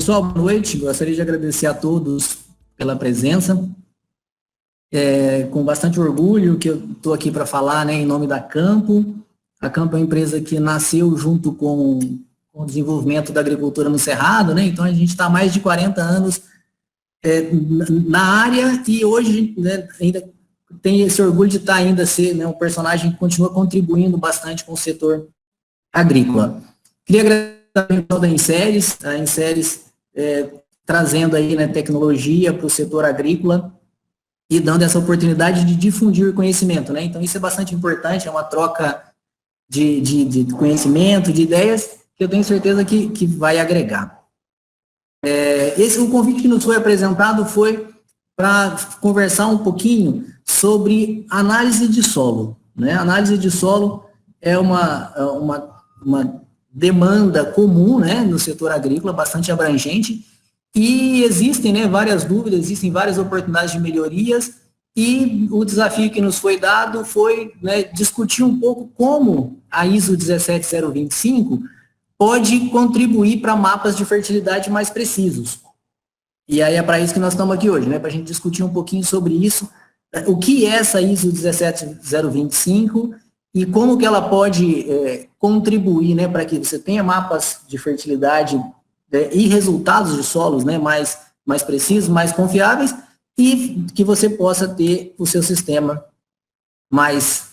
pessoal, boa noite. Gostaria de agradecer a todos pela presença. Com bastante orgulho que eu estou aqui para falar, né, em nome da Campo. A Campo é uma empresa que nasceu junto com o desenvolvimento da agricultura no Cerrado, né? Então a gente está há mais de 40 anos na área e hoje, né, ainda tem esse orgulho de estar ainda ser, né, um personagem que continua contribuindo bastante com o setor agrícola. Queria agradecer ao da Inseres, a Inseres trazendo aí, né, tecnologia para o setor agrícola e dando essa oportunidade de difundir o conhecimento, né? Então isso é bastante importante, é uma troca de conhecimento, de ideias, que eu tenho certeza que vai agregar. O convite que nos foi apresentado foi para conversar um pouquinho sobre análise de solo, né? Análise de solo é uma demanda comum, né, no setor agrícola, bastante abrangente, e existem, né, várias dúvidas, existem várias oportunidades de melhorias, e o desafio que nos foi dado foi, né, discutir um pouco como a ISO 17025 pode contribuir para mapas de fertilidade mais precisos. E aí é para isso que nós estamos aqui hoje, né, para a gente discutir um pouquinho sobre isso, o que é essa ISO 17025 e como que ela pode contribuir, né, para que você tenha mapas de fertilidade e resultados de solos, né, mais precisos, mais confiáveis, e que você possa ter o seu sistema mais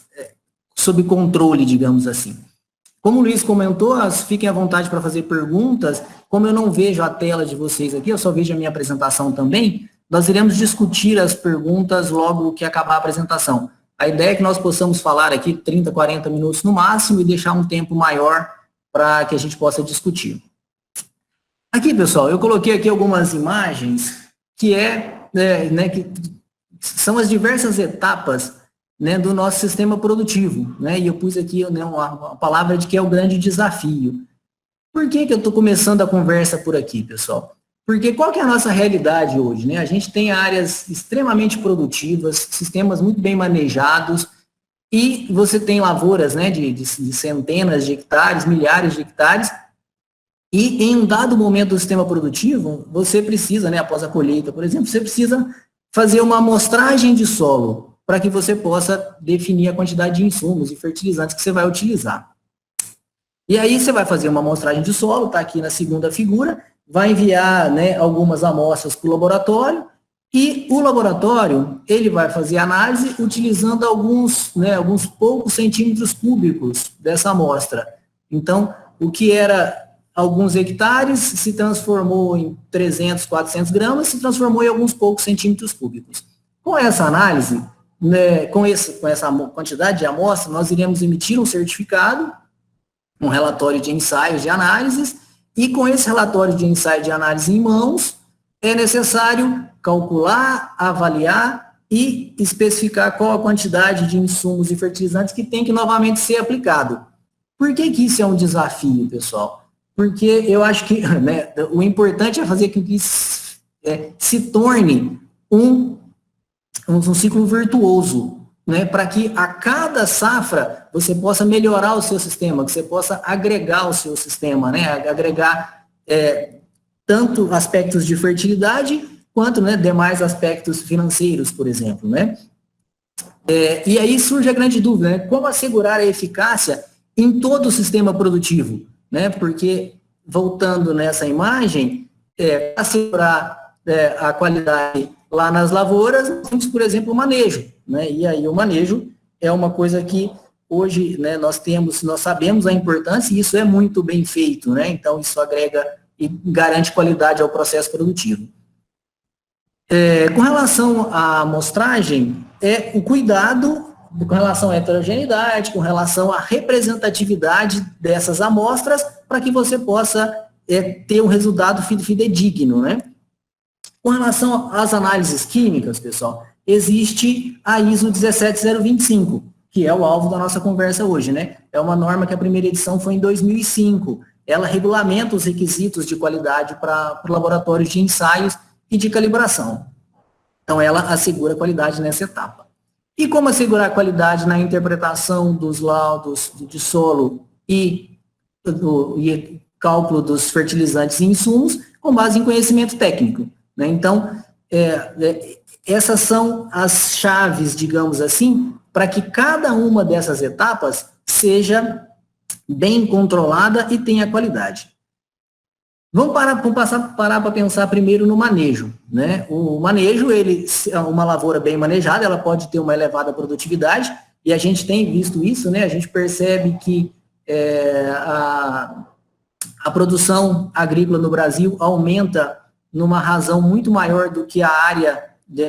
sob controle, digamos assim. Como o Luiz comentou, fiquem à vontade para fazer perguntas. Como eu não vejo a tela de vocês aqui, eu só vejo a minha apresentação também, nós iremos discutir as perguntas logo que acabar a apresentação. A ideia é que nós possamos falar aqui 30, 40 minutos no máximo e deixar um tempo maior para que a gente possa discutir. Aqui, pessoal, eu coloquei aqui algumas imagens que que são as diversas etapas, né, do nosso sistema produtivo, né, e eu pus aqui, né, uma palavra de que é o grande desafio. Por que eu estou começando a conversa por aqui, pessoal? Porque qual que é a nossa realidade hoje, né? A gente tem áreas extremamente produtivas, sistemas muito bem manejados, e você tem lavouras, né, de centenas de hectares, milhares de hectares, e em um dado momento do sistema produtivo, você precisa, né, após a colheita, por exemplo, você precisa fazer uma amostragem de solo para que você possa definir a quantidade de insumos e fertilizantes que você vai utilizar. E aí você vai fazer uma amostragem de solo, está aqui na segunda figura, vai enviar, né, algumas amostras para o laboratório, e o laboratório ele vai fazer análise utilizando alguns poucos centímetros cúbicos dessa amostra. Então, o que era alguns hectares se transformou em 300, 400 gramas, se transformou em alguns poucos centímetros cúbicos. Com essa análise, né, com essa quantidade de amostra, nós iremos emitir um certificado, um relatório de ensaios de análises, e com esse relatório de ensaio de análise em mãos, é necessário calcular, avaliar e especificar qual a quantidade de insumos e fertilizantes que tem que novamente ser aplicado. Por que isso é um desafio, pessoal? Porque eu acho que, né, o importante é fazer com que se torne um ciclo virtuoso, né, para que a cada safra você possa melhorar o seu sistema, que você possa agregar o seu sistema, né, agregar tanto aspectos de fertilidade quanto, né, demais aspectos financeiros, por exemplo, né. E aí surge a grande dúvida, né, como assegurar a eficácia em todo o sistema produtivo, né, porque, voltando nessa imagem, assegurar a qualidade lá nas lavouras, temos, por exemplo, o manejo, né? E aí o manejo é uma coisa que hoje, né, nós sabemos a importância e isso é muito bem feito, né? Então isso agrega e garante qualidade ao processo produtivo. Com relação à amostragem, o cuidado com relação à heterogeneidade, com relação à representatividade dessas amostras, para que você possa ter um resultado fidedigno, né? Com relação às análises químicas, pessoal, existe a ISO 17025, que é o alvo da nossa conversa hoje, né? É uma norma que a primeira edição foi em 2005. Ela regulamenta os requisitos de qualidade para laboratórios de ensaios e de calibração. Então, ela assegura a qualidade nessa etapa. E como assegurar a qualidade na interpretação dos laudos de solo e cálculo dos fertilizantes e insumos? com base em conhecimento técnico, né? Então, essas são as chaves, digamos assim, para que cada uma dessas etapas seja bem controlada e tenha qualidade. Vamos parar para pensar primeiro no manejo, né? O manejo, uma lavoura bem manejada, ela pode ter uma elevada produtividade, e a gente tem visto isso, né? A gente percebe que a produção agrícola no Brasil aumenta numa razão muito maior do que a área,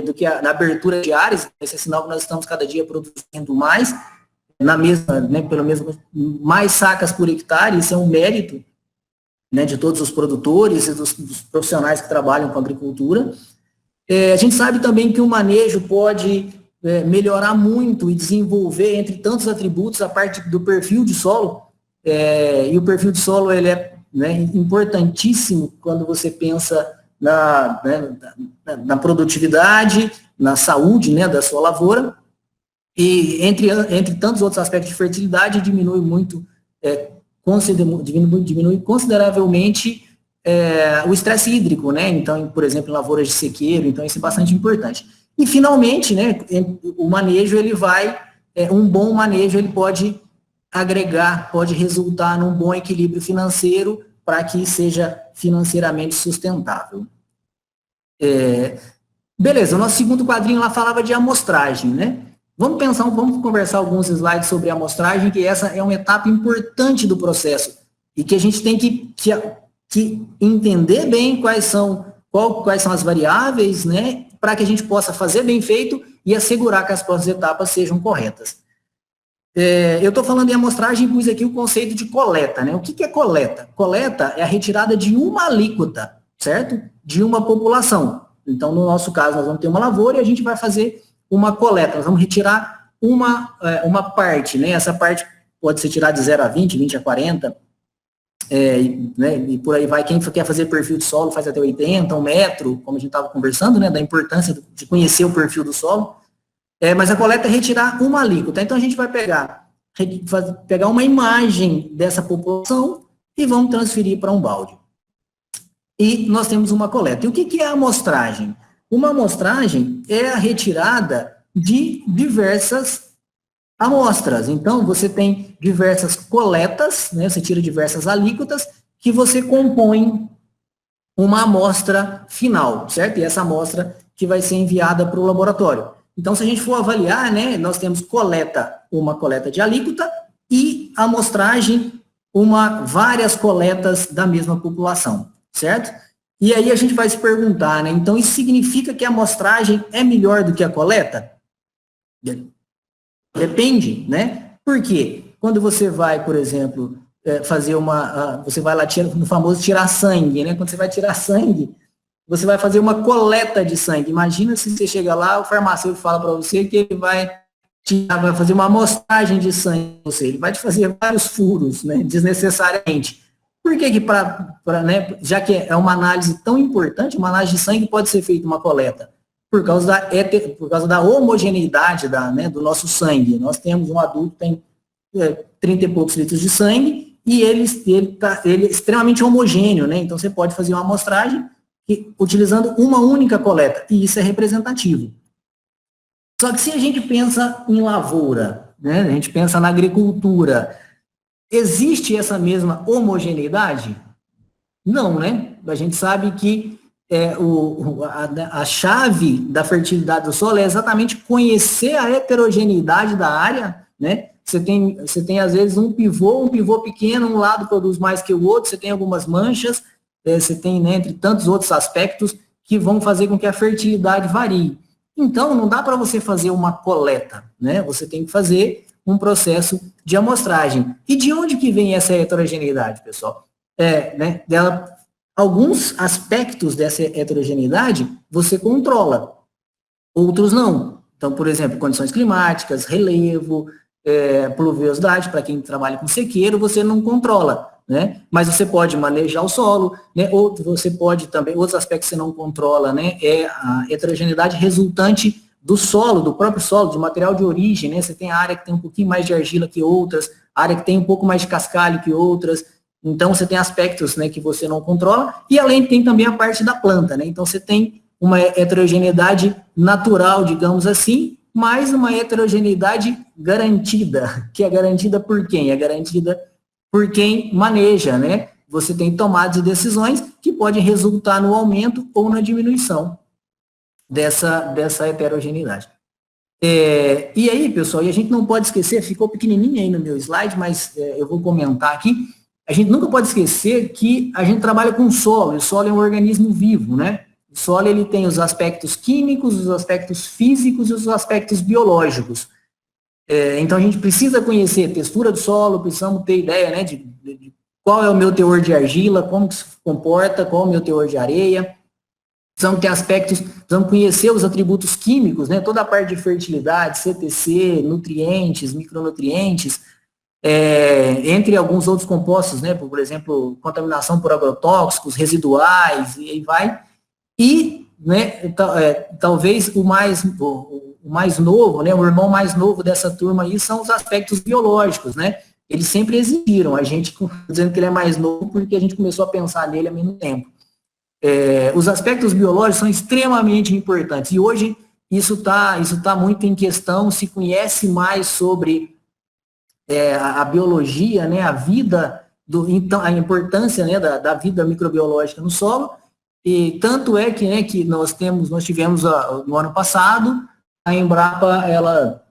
do que a abertura de áreas. Esse é sinal que nós estamos cada dia produzindo mais, pelo mesmo, mais sacas por hectare. Isso é um mérito, né, de todos os produtores e dos profissionais que trabalham com agricultura. A gente sabe também que o manejo pode melhorar muito e desenvolver, entre tantos atributos, a parte do perfil de solo, e o perfil de solo ele é, né, importantíssimo quando você pensa na produtividade, na saúde, né, da sua lavoura, e entre tantos outros aspectos de fertilidade, diminui consideravelmente o estresse hídrico, né? Então, por exemplo, em lavouras de sequeiro, então isso é bastante importante. E, finalmente, né, o manejo, um bom manejo, ele pode agregar, pode resultar num bom equilíbrio financeiro para que seja financeiramente sustentável. Beleza, o nosso segundo quadrinho lá falava de amostragem, né? Vamos conversar alguns slides sobre a amostragem, que essa é uma etapa importante do processo e que a gente tem que entender bem quais são as variáveis, né, para que a gente possa fazer bem feito e assegurar que as próximas etapas sejam corretas. Eu estou falando em amostragem, pus aqui o conceito de coleta, né? O que é coleta? Coleta é a retirada de uma alíquota, certo? De uma população. Então, no nosso caso, nós vamos ter uma lavoura e a gente vai fazer uma coleta, nós vamos retirar uma parte, né? Essa parte pode ser tirada de 0 a 20, 20 a 40, né? E por aí vai. Quem quer fazer perfil de solo faz até 80, 1 metro, como a gente estava conversando, né? Da importância de conhecer o perfil do solo. Mas a coleta é retirar uma alíquota. Então, a gente vai pegar uma imagem dessa população e vamos transferir para um balde. E nós temos uma coleta. E o que é a amostragem? Uma amostragem é a retirada de diversas amostras. Então, você tem diversas coletas, né? Você tira diversas alíquotas que você compõe uma amostra final, certo? E essa amostra que vai ser enviada para o laboratório. Então, se a gente for avaliar, né, nós temos uma coleta de alíquota e amostragem, várias coletas da mesma população, certo? E aí a gente vai se perguntar, né, então isso significa que a amostragem é melhor do que a coleta? Depende, né? Por quê? Quando você vai, por exemplo, fazer você vai lá no famoso tirar sangue, né? Quando você vai tirar sangue, você vai fazer uma coleta de sangue. Imagina se você chega lá, o farmacêutico fala para você que ele vai fazer uma amostragem de sangue, ou seja, ele vai te fazer vários furos, né, desnecessariamente. Por que né, já que é uma análise tão importante, uma análise de sangue pode ser feita uma coleta? Por causa da homogeneidade né, do nosso sangue. Nós temos um adulto que tem 30 e poucos litros de sangue e ele é extremamente homogêneo, né? Então você pode fazer uma amostragem utilizando uma única coleta, e isso é representativo. Só que se a gente pensa em lavoura, né, a gente pensa na agricultura, existe essa mesma homogeneidade? Não, né? A gente sabe que a chave da fertilidade do solo é exatamente conhecer a heterogeneidade da área, né? Você tem às vezes um pivô pequeno, um lado produz mais que o outro, você tem algumas manchas, você tem, né, entre tantos outros aspectos que vão fazer com que a fertilidade varie. Então, não dá para você fazer uma coleta, né? Você tem que fazer um processo de amostragem. E de onde que vem essa heterogeneidade, pessoal? Né, alguns aspectos dessa heterogeneidade você controla, outros não. Então, por exemplo, condições climáticas, relevo, pluviosidade, para quem trabalha com sequeiro, você não controla, né? Mas você pode manejar o solo, né? Ou você pode também, outros aspectos que você não controla, né? É a heterogeneidade resultante do solo, do próprio solo, de material de origem, né? Você tem área que tem um pouquinho mais de argila que outras, área que tem um pouco mais de cascalho que outras. Então, você tem aspectos, né, que você não controla, e além tem também a parte da planta, né? Então, você tem uma heterogeneidade natural, digamos assim, mais uma heterogeneidade garantida, que é garantida por quem? É garantida por quem maneja, né? Você tem tomadas de decisões que podem resultar no aumento ou na diminuição dessa heterogeneidade. E aí, pessoal, e a gente não pode esquecer, ficou pequenininho aí no meu slide, mas eu vou comentar aqui, a gente nunca pode esquecer que a gente trabalha com solo, e o solo é um organismo vivo, né? O solo, ele tem os aspectos químicos, os aspectos físicos e os aspectos biológicos. Então, a gente precisa conhecer a textura do solo, precisamos ter ideia, né, de qual é o meu teor de argila, como que se comporta, qual é o meu teor de areia. Precisamos ter aspectos, precisamos conhecer os atributos químicos, né, toda a parte de fertilidade, CTC, nutrientes, micronutrientes, entre alguns outros compostos, né, por exemplo, contaminação por agrotóxicos, residuais, e aí vai. E, né, talvez o mais novo, né, o irmão mais novo dessa turma aí são os aspectos biológicos, né? Eles sempre existiram, a gente dizendo que ele é mais novo porque a gente começou a pensar nele há menos tempo. Os aspectos biológicos são extremamente importantes, e hoje isso tá muito em questão, se conhece mais sobre a biologia, né, a vida, então, a importância, né, da vida microbiológica no solo. E tanto é que, né, que nós tivemos no ano passado, a Embrapa, ela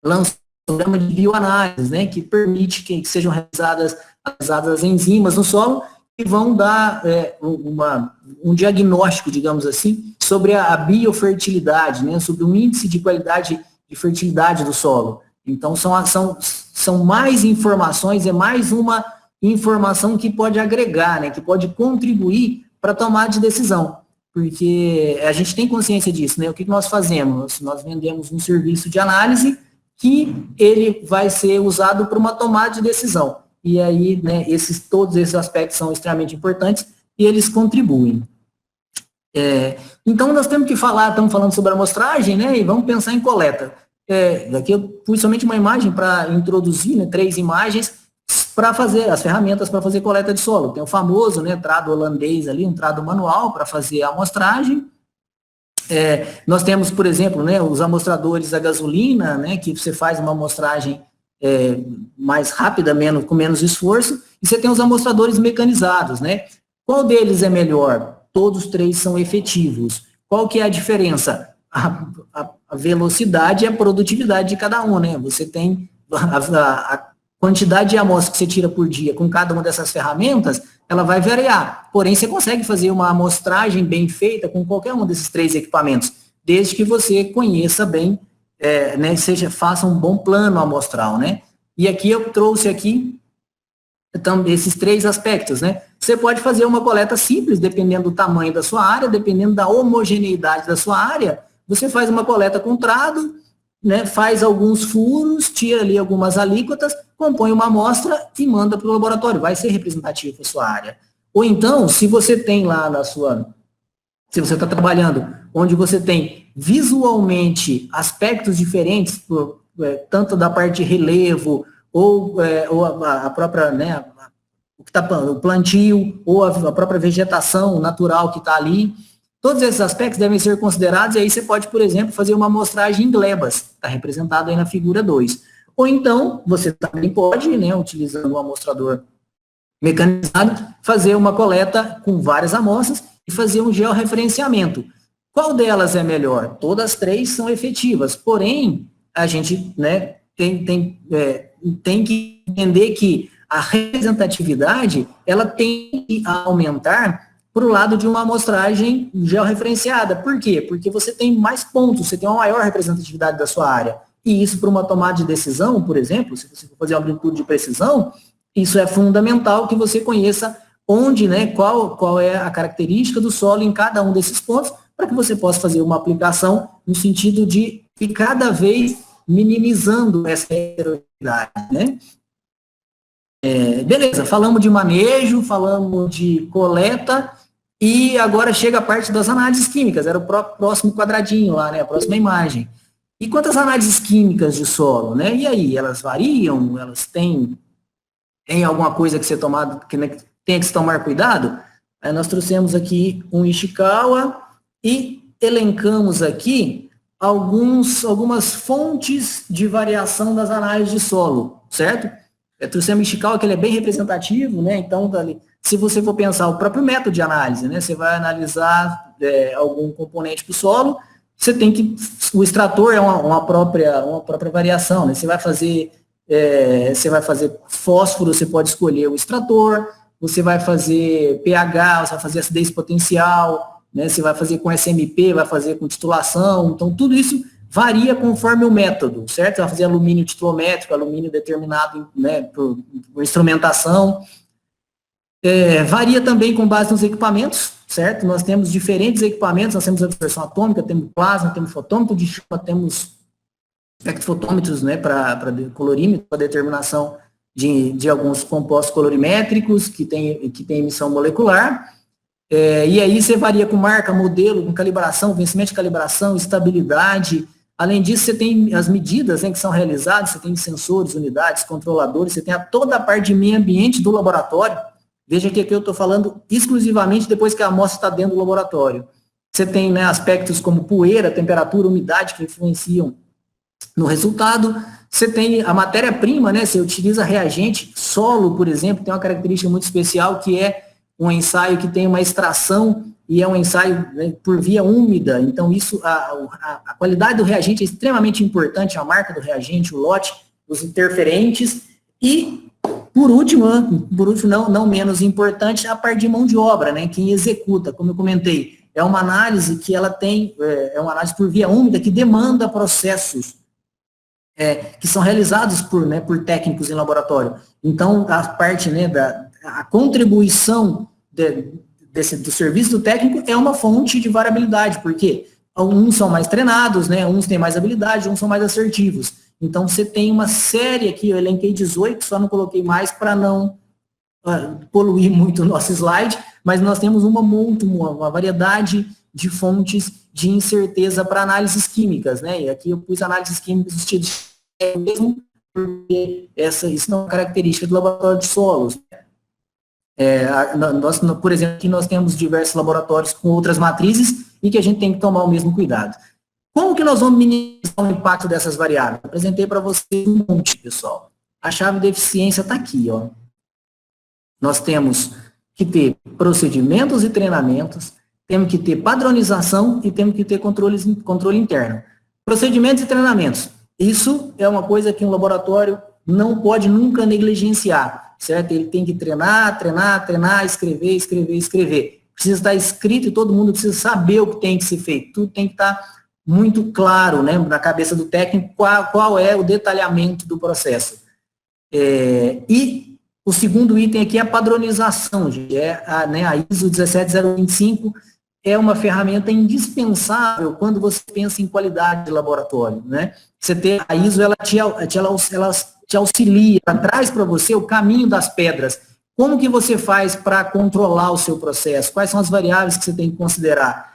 lançou um programa de bioanálise, né, que permite que sejam realizadas as enzimas no solo e vão dar um diagnóstico, digamos assim, sobre a biofertilidade, né, sobre o índice de qualidade de fertilidade do solo. Então, são mais informações, é mais uma informação que pode agregar, né, que pode contribuir para tomar de decisão, porque a gente tem consciência disso, né? O que nós fazemos? Nós vendemos um serviço de análise que ele vai ser usado para uma tomada de decisão. E aí, né, todos esses aspectos são extremamente importantes e eles contribuem. Então, nós temos que estamos falando sobre a amostragem, né? E vamos pensar em coleta. Aqui eu pus somente uma imagem para introduzir, né, 3 imagens, para fazer as ferramentas para fazer coleta de solo. Tem o famoso, né, trado holandês ali, um trado manual para fazer a amostragem. Nós temos, por exemplo, né, os amostradores a gasolina, né, que você faz uma amostragem mais rápida, com menos esforço, e você tem os amostradores mecanizados, né? Qual deles é melhor? Todos 3 são efetivos. Qual que é a diferença? A velocidade e a produtividade de cada um, né? Você tem a quantidade de amostras que você tira por dia com cada uma dessas ferramentas, ela vai variar. Porém, você consegue fazer uma amostragem bem feita com qualquer um desses 3 equipamentos, desde que você conheça bem, né, faça um bom plano amostral, né? E aqui eu trouxe aqui esses 3 aspectos, né? Você pode fazer uma coleta simples, dependendo do tamanho da sua área, dependendo da homogeneidade da sua área, você faz uma coleta com trado, né, faz alguns furos, tira ali algumas alíquotas, compõe uma amostra e manda para o laboratório, vai ser representativo para a sua área. Ou então, se você tem lá se você está trabalhando, onde você tem visualmente aspectos diferentes, tanto da parte de relevo, ou a própria, né, o plantio, ou a própria vegetação natural que está ali, todos esses aspectos devem ser considerados, e aí você pode, por exemplo, fazer uma amostragem em glebas, está representado aí na figura 2. Ou então, você também pode, né, utilizando um amostrador mecanizado, fazer uma coleta com várias amostras e fazer um georreferenciamento. Qual delas é melhor? Todas 3 são efetivas, porém, a gente, né, tem que entender que a representatividade, ela tem que aumentar para o lado de uma amostragem georreferenciada. Por quê? Porque você tem mais pontos, você tem uma maior representatividade da sua área. E isso, para uma tomada de decisão, por exemplo, se você for fazer uma amplitude de precisão, isso é fundamental que você conheça onde, né, qual é a característica do solo em cada um desses pontos, para que você possa fazer uma aplicação no sentido de ir cada vez minimizando essa heterogeneidade, né? Beleza, falamos de manejo, falamos de coleta, e agora chega a parte das análises químicas, era o próximo quadradinho lá, né, a próxima imagem. E quantas análises químicas de solo, né? E aí, elas variam, elas têm Tem alguma coisa que você tenha que se tomar cuidado? Aí nós trouxemos aqui um Ishikawa e elencamos aqui algumas fontes de variação das análises de solo, certo? Trouxemos Ishikawa, que ele é bem representativo, né? Então, se você for pensar o próprio método de análise, né? Você vai analisar algum componente para o solo, você tem que... O extrator é uma própria variação, né? Você vai fazer fósforo, você pode escolher o extrator, você vai fazer pH, você vai fazer acidez potencial, né? Você vai fazer com SMP, vai fazer com titulação, então tudo isso varia conforme o método, certo? Você vai fazer alumínio titulométrico, alumínio determinado, né, por instrumentação. Varia também com base nos equipamentos, certo? Nós temos diferentes equipamentos, nós temos absorção atômica, temos plasma, temos fotômetro de chama, temos espectrofotômetros, né, para colorímetro, para determinação de alguns compostos colorimétricos que tem emissão molecular. E aí você varia com marca, modelo, com calibração, vencimento de calibração, estabilidade. Além disso, você tem as medidas, né, que são realizadas, você tem sensores, unidades, controladores, você tem toda a parte de meio ambiente do laboratório. Veja que aqui eu estou falando exclusivamente depois que a amostra está dentro do laboratório. Você tem, né, aspectos como poeira, temperatura, umidade que influenciam no resultado. Você tem a matéria-prima, né, você utiliza reagente. Solo, por exemplo, tem uma característica muito especial que é um ensaio que tem uma extração e é um ensaio, né, por via úmida. Então, a qualidade do reagente é extremamente importante, a marca do reagente, o lote, os interferentes. E, por último, não menos importante, a parte de mão de obra, né, quem executa, como eu comentei. É uma análise que ela tem, é uma análise por via úmida que demanda processos que são realizados por técnicos em laboratório. Então, a parte, né, a contribuição do serviço do técnico é uma fonte de variabilidade, porque uns são mais treinados, né, uns têm mais habilidade, uns são mais assertivos. Então, você tem uma série aqui, eu elenquei 18, só não coloquei mais para não poluir muito o nosso slide, mas nós temos uma variedade de fontes de incerteza para análises químicas, né? E aqui eu pus análises químicas do estilo mesmo, porque isso não é uma característica do laboratório de solos. Por exemplo, aqui nós temos diversos laboratórios com outras matrizes e que a gente tem que tomar o mesmo cuidado. Como que nós vamos minimizar o impacto dessas variáveis? Eu apresentei para vocês um monte, pessoal. A chave de eficiência está aqui, ó. Nós temos que ter procedimentos e treinamentos, temos que ter padronização e temos que ter controle interno. Procedimentos e treinamentos. Isso é uma coisa que um laboratório não pode nunca negligenciar, certo? Ele tem que treinar, escrever. Precisa estar escrito e todo mundo precisa saber o que tem que ser feito. Tudo tem que estar muito claro, né, na cabeça do técnico qual é o detalhamento do processo. E o segundo item aqui é a padronização, gente. A ISO 17025 é uma ferramenta indispensável quando você pensa em qualidade de laboratório, né? A ISO, ela te auxilia, ela traz para você o caminho das pedras. Como que você faz para controlar o seu processo? Quais são as variáveis que você tem que considerar?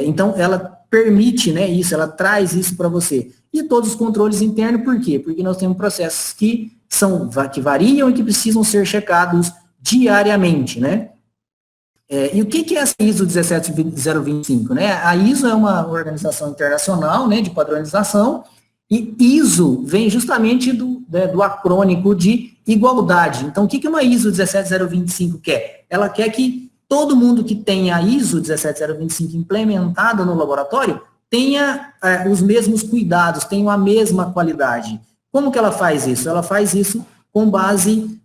Então, ela permite, né, isso, ela traz isso para você. E todos os controles internos, por quê? Porque nós temos processos que variam e que precisam ser checados diariamente, né? E o que é essa ISO 17025? Né? A ISO é uma organização internacional, né, de padronização, e ISO vem justamente do acrônico de igualdade. Então, o que uma ISO 17025 quer? Ela quer que todo mundo que tenha a ISO 17025 implementada no laboratório tenha os mesmos cuidados, tenha a mesma qualidade. Como que ela faz isso? Ela faz isso com base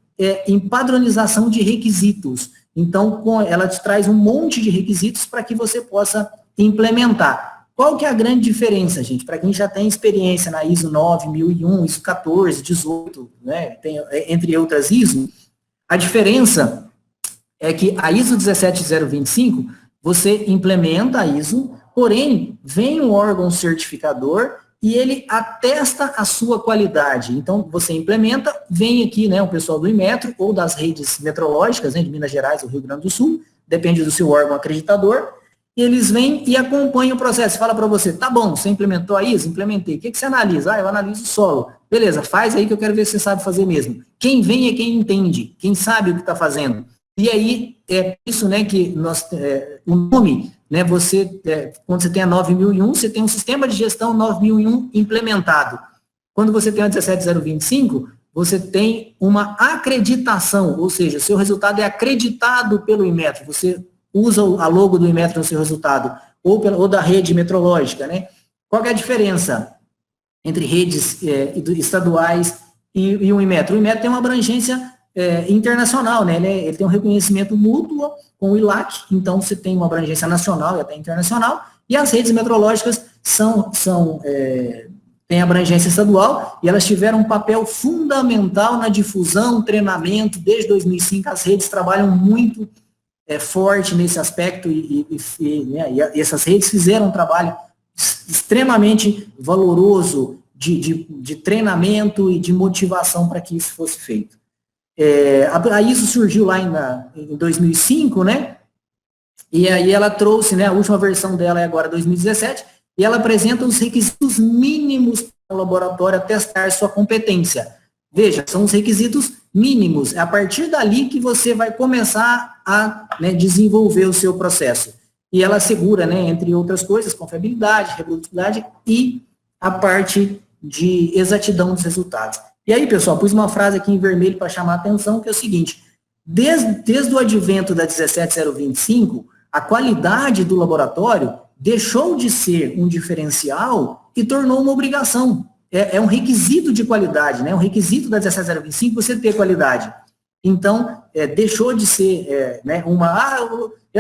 em padronização de requisitos. Então, ela te traz um monte de requisitos para que você possa implementar. Qual que é a grande diferença, gente? Para quem já tem experiência na ISO 9001, ISO 14, 18, né, entre outras ISO, a diferença é que a ISO 17025, você implementa a ISO, porém, vem um órgão certificador e ele atesta a sua qualidade. Então, você implementa, vem aqui, né, o pessoal do Inmetro ou das redes metrológicas, né, de Minas Gerais ou Rio Grande do Sul, depende do seu órgão acreditador, e eles vêm e acompanham o processo. Fala para você, tá bom, você implementou a ISO? Implementei. O que você analisa? Eu analiso o solo. beleza, faz aí que eu quero ver se você sabe fazer mesmo. Quem vem é quem entende, quem sabe o que está fazendo. E aí, é isso, né, que o nome, né, quando você tem a 9001, você tem um sistema de gestão 9001 implementado. Quando você tem a 17025, você tem uma acreditação, ou seja, seu resultado é acreditado pelo Inmetro. Você usa a logo do Inmetro no seu resultado, ou da rede metrológica, né? Qual é a diferença entre redes estaduais e o Inmetro? O Inmetro tem uma abrangência internacional, né? Ele tem um reconhecimento mútuo com o ILAC, então você tem uma abrangência nacional e até internacional, e as redes metrológicas têm abrangência estadual, e elas tiveram um papel fundamental na difusão, treinamento. Desde 2005, as redes trabalham muito forte nesse aspecto, e essas redes fizeram um trabalho extremamente valoroso de treinamento e de motivação para que isso fosse feito. A ISO surgiu lá em 2005, né? E aí ela trouxe, né, a última versão dela é agora 2017, e ela apresenta os requisitos mínimos para o laboratório testar sua competência. Veja, são os requisitos mínimos. É a partir dali que você vai começar a, né, desenvolver o seu processo. E ela assegura, né, entre outras coisas, confiabilidade, reprodutibilidade e a parte de exatidão dos resultados. E aí, pessoal, pus uma frase aqui em vermelho para chamar a atenção, que é o seguinte: desde o advento da 17025, a qualidade do laboratório deixou de ser um diferencial e tornou uma obrigação. É um requisito de qualidade, né? Um requisito da 17025 você ter qualidade. Então, deixou de ser né,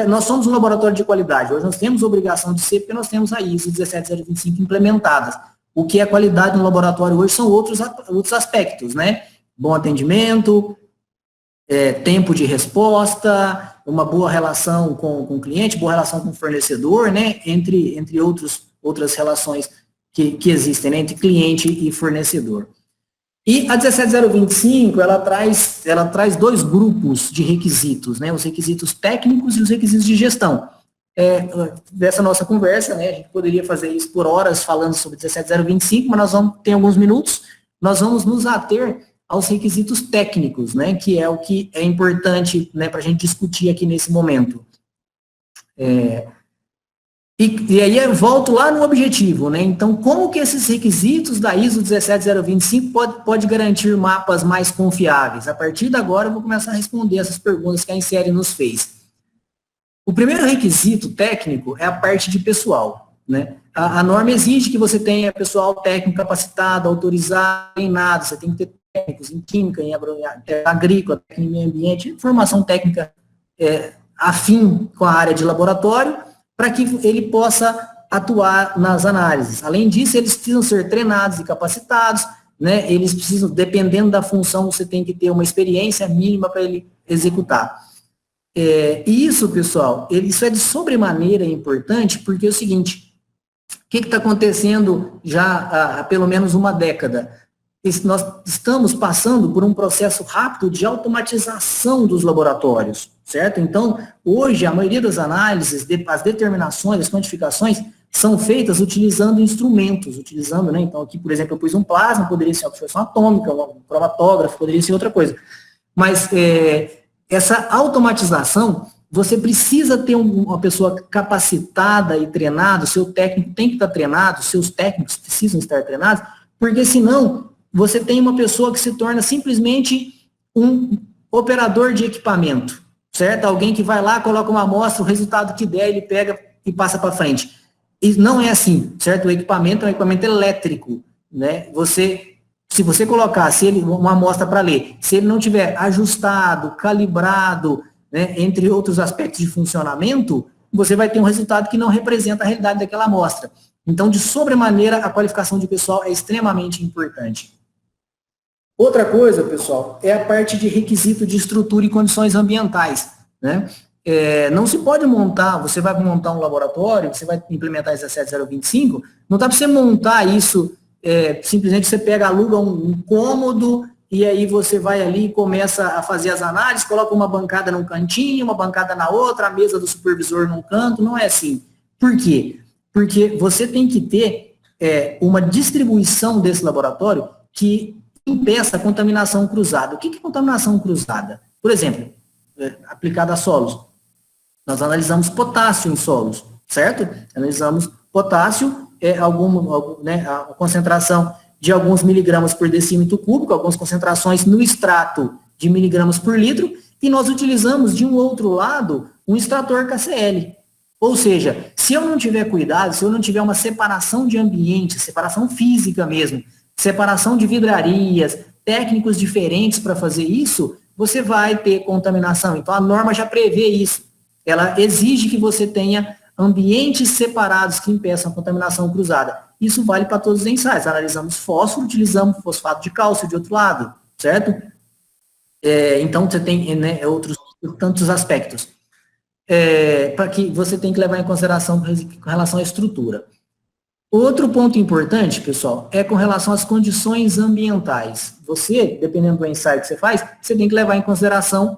nós somos um laboratório de qualidade. Hoje nós temos obrigação de ser, porque nós temos a ISO 17025 implementadas. O que é qualidade no laboratório hoje são outros aspectos, né? Bom atendimento, tempo de resposta, uma boa relação com o cliente, boa relação com o fornecedor, né? Entre outras relações que existem, né? Entre cliente e fornecedor. E a 17025, ela traz dois grupos de requisitos, né? Os requisitos técnicos e os requisitos de gestão. Dessa nossa conversa, né, a gente poderia fazer isso por horas falando sobre 17025, mas nós vamos ter alguns minutos, nós vamos nos ater aos requisitos técnicos, né, que é o que é importante, né, para a gente discutir aqui nesse momento. E aí eu volto lá no objetivo, né? Então, como que esses requisitos da ISO 17025 pode garantir mapas mais confiáveis? A partir de agora eu vou começar a responder essas perguntas que a Insérie nos fez. O primeiro requisito técnico é a parte de pessoal, né? A norma exige que você tenha pessoal técnico capacitado, autorizado, treinado. Você tem que ter técnicos em química, em agrícola, técnica em meio ambiente, formação técnica afim com a área de laboratório, para que ele possa atuar nas análises. Além disso, eles precisam ser treinados e capacitados, né? Eles precisam, dependendo da função, você tem que ter uma experiência mínima para ele executar. E isso, pessoal, isso é de sobremaneira importante, porque é o seguinte: o que está acontecendo já há pelo menos uma década? Nós estamos passando por um processo rápido de automatização dos laboratórios, certo? Então, hoje, a maioria das análises, as determinações, as quantificações, são feitas utilizando instrumentos, né? Então, aqui, por exemplo, eu pus um plasma, poderia ser uma absorção atômica, um cromatógrafo, poderia ser outra coisa. Mas essa automatização, você precisa ter uma pessoa capacitada e treinada, o seu técnico tem que estar treinado, os seus técnicos precisam estar treinados, porque senão você tem uma pessoa que se torna simplesmente um operador de equipamento, certo? Alguém que vai lá, coloca uma amostra, o resultado que der, ele pega e passa para frente. E não é assim, certo? O equipamento é um equipamento elétrico, né? Se você colocar uma amostra para ler, se ele não tiver ajustado, calibrado, né, entre outros aspectos de funcionamento, você vai ter um resultado que não representa a realidade daquela amostra. Então, de sobremaneira, a qualificação de pessoal é extremamente importante. Outra coisa, pessoal, é a parte de requisito de estrutura e condições ambientais, né? Não se pode montar, você vai montar um laboratório, você vai implementar 17025, não dá para você montar isso, simplesmente você pega, aluga um cômodo, e aí você vai ali e começa a fazer as análises, coloca uma bancada num cantinho, uma bancada na outra, a mesa do supervisor num canto, não é assim. Por quê? Porque você tem que ter uma distribuição desse laboratório que impeça a contaminação cruzada. O que é contaminação cruzada? Por exemplo, aplicada a solos. Nós analisamos potássio em solos, certo? Analisamos potássio, a concentração de alguns miligramas por decímetro cúbico, algumas concentrações no extrato de miligramas por litro, e nós utilizamos, de um outro lado, um extrator KCl. Ou seja, se eu não tiver cuidado, se eu não tiver uma separação de ambiente, separação física mesmo, separação de vidrarias, técnicos diferentes para fazer isso, você vai ter contaminação. Então, a norma já prevê isso. Ela exige que você tenha ambientes separados que impeçam a contaminação cruzada. Isso vale para todos os ensaios. Analisamos fósforo, utilizamos fosfato de cálcio de outro lado, certo? Então, você tem outros tantos aspectos para que você tem que levar em consideração com relação à estrutura. Outro ponto importante, pessoal, é com relação às condições ambientais. Você, dependendo do ensaio que você faz, você tem que levar em consideração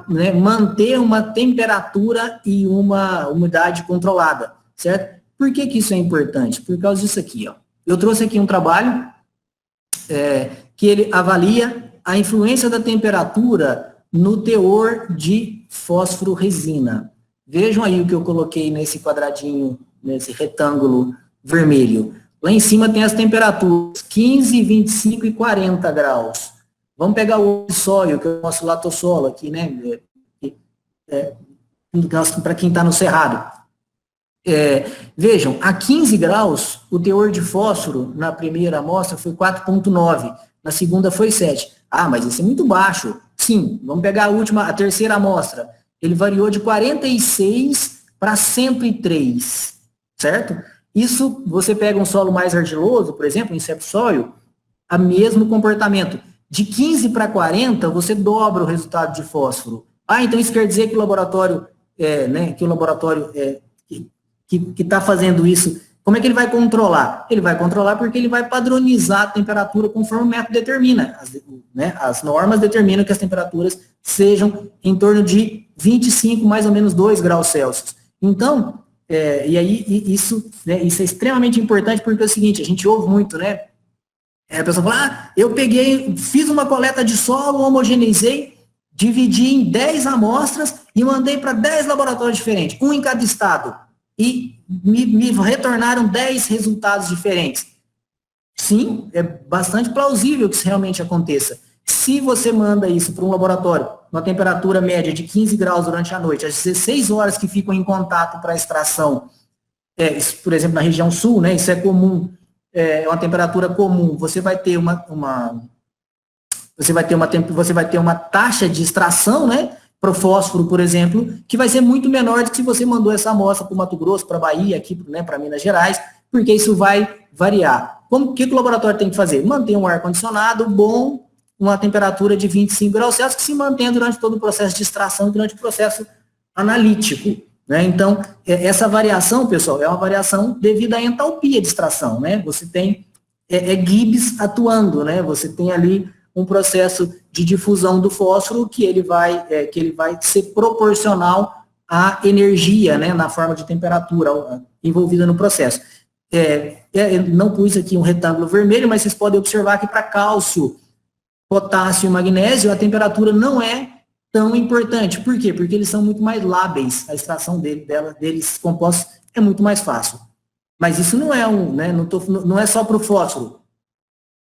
manter uma temperatura e uma umidade controlada, certo? Por que isso é importante? Por causa disso aqui, ó. Eu trouxe aqui um trabalho que ele avalia a influência da temperatura no teor de fósforo resina. Vejam aí o que eu coloquei nesse quadradinho, nesse retângulo vermelho. Lá em cima tem as temperaturas 15, 25 e 40 graus. Vamos pegar o sóio, que é o nosso latossolo aqui, né? Para quem está no cerrado. Vejam, a 15 graus, o teor de fósforo na primeira amostra foi 4,9, na segunda foi 7. Ah, mas isso é muito baixo. Sim, vamos pegar a terceira amostra. Ele variou de 46 para 103, certo? Isso, você pega um solo mais argiloso, por exemplo, em sepsóio, a mesmo comportamento. De 15 para 40, você dobra o resultado de fósforo. Ah, então isso quer dizer que o laboratório, que está fazendo isso, como é que ele vai controlar? Ele vai controlar porque ele vai padronizar a temperatura conforme o método determina. As normas determinam que as temperaturas sejam em torno de 25, mais ou menos 2 graus Celsius. Então, isso é extremamente importante porque é o seguinte, a gente ouve muito, né? A pessoa fala, eu fiz uma coleta de solo, homogeneizei, dividi em 10 amostras e mandei para 10 laboratórios diferentes, um em cada estado. E me retornaram 10 resultados diferentes. Sim, é bastante plausível que isso realmente aconteça. Se você manda isso para um laboratório, uma temperatura média de 15 graus durante a noite, às 16 horas que ficam em contato para a extração, por exemplo, na região sul, né, isso é comum, é uma temperatura comum, você vai ter uma taxa de extração, né, para o fósforo, por exemplo, que vai ser muito menor do que se você mandou essa amostra para o Mato Grosso, para a Bahia, aqui, né, para Minas Gerais, porque isso vai variar. O que o laboratório tem que fazer? Manter um ar-condicionado bom, uma temperatura de 25 graus Celsius, que se mantém durante todo o processo de extração, durante o processo analítico. Né? Então, essa variação, pessoal, é uma variação devido à entalpia de extração. Né? Você tem Gibbs atuando, né? Você tem ali um processo de difusão do fósforo que ele vai ser proporcional à energia, né, na forma de temperatura envolvida no processo. Não pus aqui um retângulo vermelho, mas vocês podem observar que para cálcio, potássio e magnésio, a temperatura não é tão importante. Por quê? Porque eles são muito mais lábeis, a extração deles compostos é muito mais fácil. Mas isso não é não é só para o fósforo.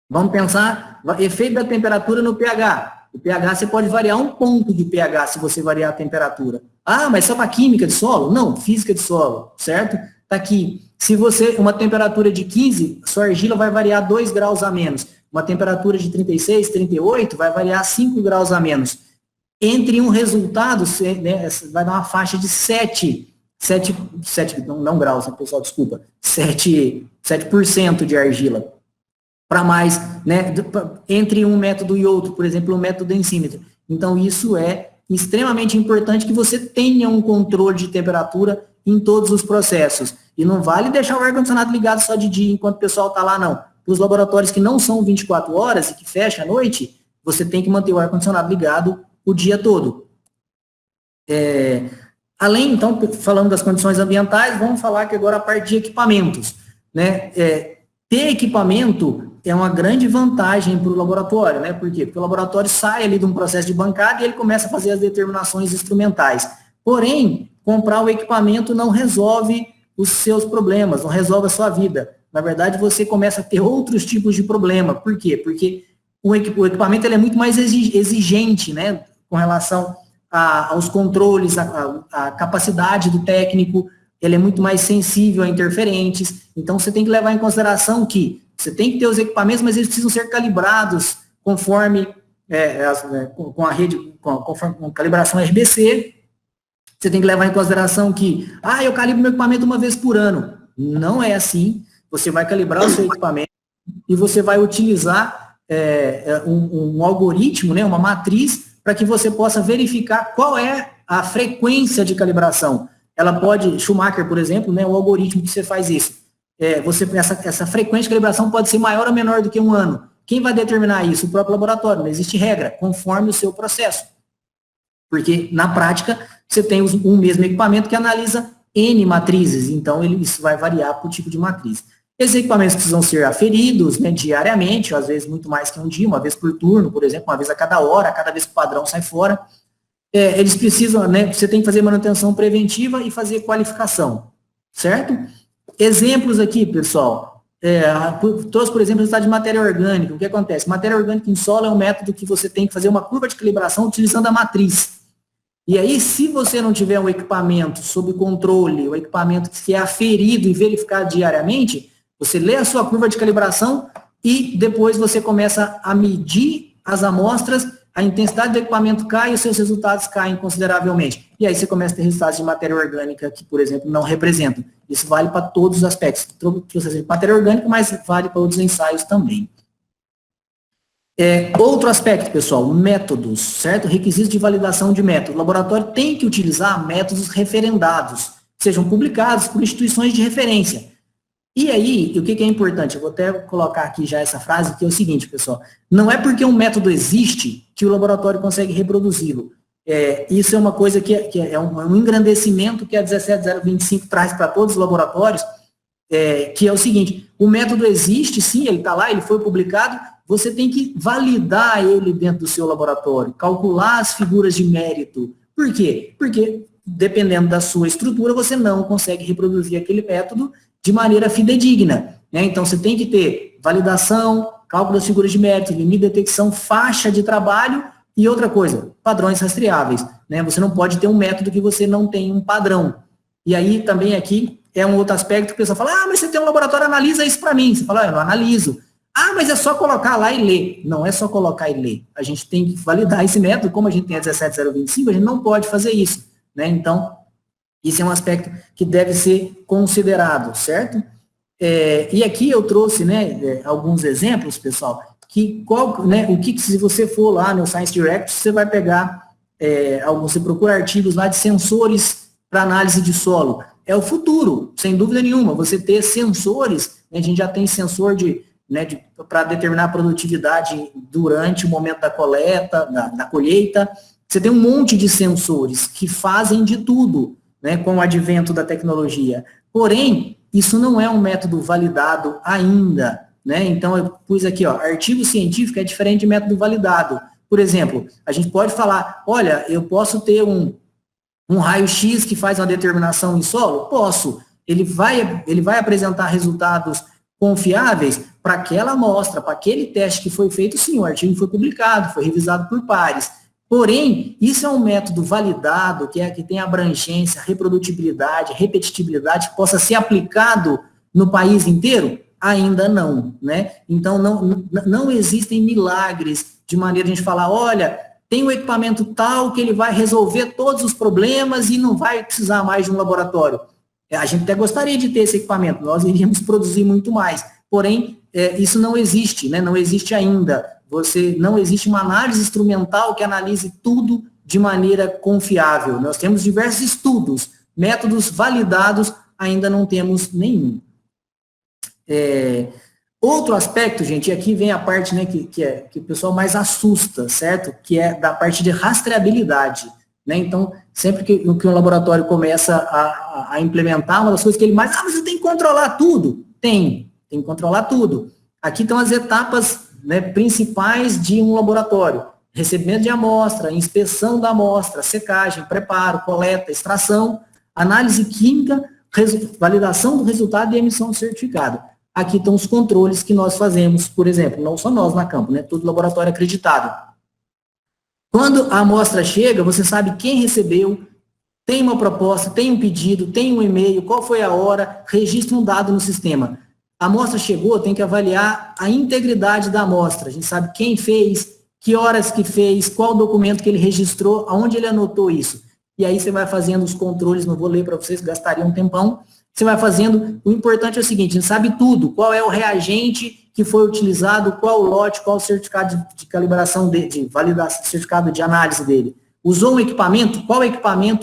Vamos pensar, efeito da temperatura no pH. O pH você pode variar 1 ponto de pH se você variar a temperatura. Ah, mas só para química de solo? Não, física de solo, certo? Está aqui. Se você, uma temperatura de 15, sua argila vai variar 2 graus a menos. Uma temperatura de 36, 38, vai variar 5 graus a menos. Entre um resultado, né, vai dar uma faixa de 7 não graus, pessoal, desculpa, 7% de argila. Para mais, né, entre um método e outro, por exemplo, o método densímetro. Então, isso é extremamente importante que você tenha um controle de temperatura em todos os processos. E não vale deixar o ar-condicionado ligado só de dia enquanto o pessoal está lá, não. Os laboratórios que não são 24 horas e que fecham à noite, você tem que manter o ar-condicionado ligado o dia todo. Além, então, falando das condições ambientais, vamos falar que agora a parte de equipamentos. Né? Ter equipamento é uma grande vantagem para o laboratório, né? Por quê? Porque o laboratório sai ali de um processo de bancada e ele começa a fazer as determinações instrumentais. Porém, comprar o equipamento não resolve os seus problemas, não resolve a sua vida. Na verdade, você começa a ter outros tipos de problema. Por quê? Porque o equipamento ele é muito mais exigente, né? Com relação aos controles, a capacidade do técnico, ele é muito mais sensível a interferentes. Então, você tem que levar em consideração que você tem que ter os equipamentos, mas eles precisam ser calibrados conforme com a rede, com calibração RBC. Você tem que levar em consideração que, eu calibro meu equipamento uma vez por ano. Não é assim. Você vai calibrar o seu equipamento e você vai utilizar um algoritmo, né, uma matriz, para que você possa verificar qual é a frequência de calibração. Ela pode, Schumacher, por exemplo, né, o algoritmo que você faz isso. Essa frequência de calibração pode ser maior ou menor do que um ano. Quem vai determinar isso? O próprio laboratório. Não existe regra, conforme o seu processo. Porque, na prática, você tem um mesmo equipamento que analisa N matrizes, então isso vai variar por tipo de matriz. Esses equipamentos precisam ser aferidos, né, diariamente, às vezes muito mais que um dia, uma vez por turno, por exemplo, uma vez a cada hora, cada vez que o padrão sai fora. Eles precisam, né, você tem que fazer manutenção preventiva e fazer qualificação, certo? Exemplos aqui, pessoal. Trouxe, por exemplo, o resultado de matéria orgânica. O que acontece? Matéria orgânica em solo é um método que você tem que fazer uma curva de calibração utilizando a matriz. E aí, se você não tiver um equipamento sob controle, o equipamento que é aferido e verificado diariamente, você lê a sua curva de calibração e depois você começa a medir as amostras, a intensidade do equipamento cai e os seus resultados caem consideravelmente. E aí você começa a ter resultados de matéria orgânica que, por exemplo, não representam. Isso vale para todos os aspectos. Matéria orgânica, mas vale para outros ensaios também. Outro aspecto, pessoal, métodos, certo? Requisitos de validação de método. O laboratório tem que utilizar métodos referendados, que sejam publicados por instituições de referência. E aí, o que é importante? Eu vou até colocar aqui já essa frase, que é o seguinte, pessoal. Não é porque um método existe que o laboratório consegue reproduzi-lo. Isso é uma coisa que é um engrandecimento que a 17025 traz para todos os laboratórios, que é o seguinte, o método existe, sim, ele está lá, ele foi publicado, você tem que validar ele dentro do seu laboratório, calcular as figuras de mérito. Por quê? Porque, dependendo da sua estrutura, você não consegue reproduzir aquele método de maneira fidedigna, né? Então, você tem que ter validação, cálculo das figuras de mérito, limite de detecção, faixa de trabalho e outra coisa, padrões rastreáveis, né? Você não pode ter um método que você não tem um padrão. E aí, também aqui, é um outro aspecto que o pessoal fala, mas você tem um laboratório, analisa isso para mim. Você fala, eu não analiso. Mas é só colocar lá e ler. Não é só colocar e ler. A gente tem que validar esse método, como a gente tem a 17025, a gente não pode fazer isso, né? Então, isso é um aspecto que deve ser considerado, certo? E aqui eu trouxe, né, alguns exemplos, pessoal, se você for lá no Science Direct, você vai pegar, você procura artigos lá de sensores para análise de solo. É o futuro, sem dúvida nenhuma, você ter sensores, né, a gente já tem sensor para determinar a produtividade durante o momento da coleta, da colheita, você tem um monte de sensores que fazem de tudo, né, com o advento da tecnologia. Porém, isso não é um método validado ainda, né? Então, eu pus aqui, artigo científico é diferente de método validado. Por exemplo, a gente pode falar, olha, eu posso ter um raio-x que faz uma determinação em solo? Posso. Ele vai apresentar resultados confiáveis para aquela amostra, para aquele teste que foi feito, sim, o artigo foi publicado, foi revisado por pares. Porém, isso é um método validado, que tem abrangência, reprodutibilidade, repetitibilidade, que possa ser aplicado no país inteiro? Ainda não, né? Então, não existem milagres de maneira de a gente falar, olha, tem um equipamento tal que ele vai resolver todos os problemas e não vai precisar mais de um laboratório. A gente até gostaria de ter esse equipamento, nós iríamos produzir muito mais. Porém, isso não existe, né? Não existe ainda. Não existe uma análise instrumental que analise tudo de maneira confiável. Nós temos diversos estudos, métodos validados, ainda não temos nenhum. Outro aspecto, gente, e aqui vem a parte, né, que o pessoal mais assusta, certo? Que é da parte de rastreabilidade, né? Então, sempre que um laboratório começa a implementar, uma das coisas que ele mais, mas você tem que controlar tudo. Tem que controlar tudo. Aqui estão as etapas, né, principais de um laboratório. Recebimento de amostra, inspeção da amostra, secagem, preparo, coleta, extração, análise química, validação do resultado e emissão do certificado. Aqui estão os controles que nós fazemos, por exemplo, não só nós na Campo, né, todo laboratório acreditado. Quando a amostra chega, você sabe quem recebeu, tem uma proposta, tem um pedido, tem um e-mail, qual foi a hora, registra um dado no sistema. A amostra chegou, tem que avaliar a integridade da amostra. A gente sabe quem fez, que horas que fez, qual documento que ele registrou, aonde ele anotou isso. E aí você vai fazendo os controles, não vou ler para vocês, gastaria um tempão. Você vai fazendo, o importante é o seguinte, a gente sabe tudo, qual é o reagente que foi utilizado, qual o lote, qual o certificado de calibração, de validação, certificado de análise dele. Usou um equipamento,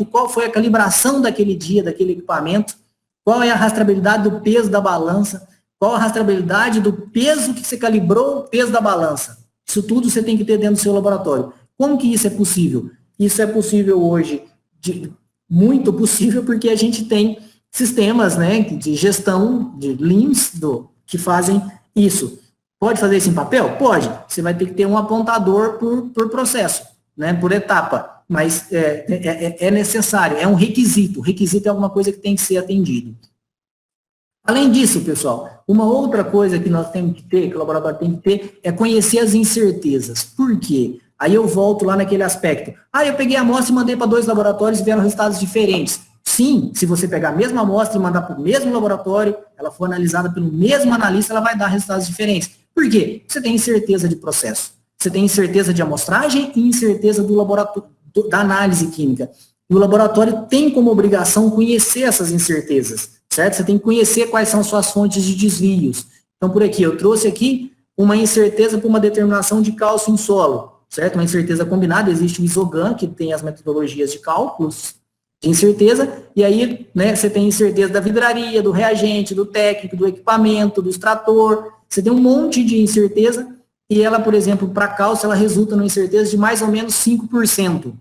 qual foi a calibração daquele dia, daquele equipamento, qual é a rastreabilidade do peso da balança, qual a rastreabilidade do peso que você calibrou, o peso da balança. Isso tudo você tem que ter dentro do seu laboratório. Como que isso é possível? Isso é possível hoje, muito possível, porque a gente tem sistemas, né, de gestão de LIMS que fazem isso. Pode fazer isso em papel? Pode. Você vai ter que ter um apontador por processo, né, por etapa. Mas é necessário, é um requisito. O requisito é alguma coisa que tem que ser atendido. Além disso, pessoal, uma outra coisa que nós temos que ter, que o laboratório tem que ter, é conhecer as incertezas. Por quê? Aí eu volto lá naquele aspecto. Eu peguei a amostra e mandei para 2 laboratórios e vieram resultados diferentes. Sim, se você pegar a mesma amostra e mandar para o mesmo laboratório, ela for analisada pelo mesmo analista, ela vai dar resultados diferentes. Por quê? Você tem incerteza de processo. Você tem incerteza de amostragem e incerteza do laboratório, da análise química. E o laboratório tem como obrigação conhecer essas incertezas. Certo? Você tem que conhecer quais são suas fontes de desvios. Então, por aqui, eu trouxe aqui uma incerteza para uma determinação de cálcio em solo, certo? Uma incerteza combinada, existe o ISOGAN, que tem as metodologias de cálculos de incerteza, e aí, né, você tem incerteza da vidraria, do reagente, do técnico, do equipamento, do extrator, você tem um monte de incerteza, e ela, por exemplo, para cálcio, ela resulta numa incerteza de mais ou menos 5%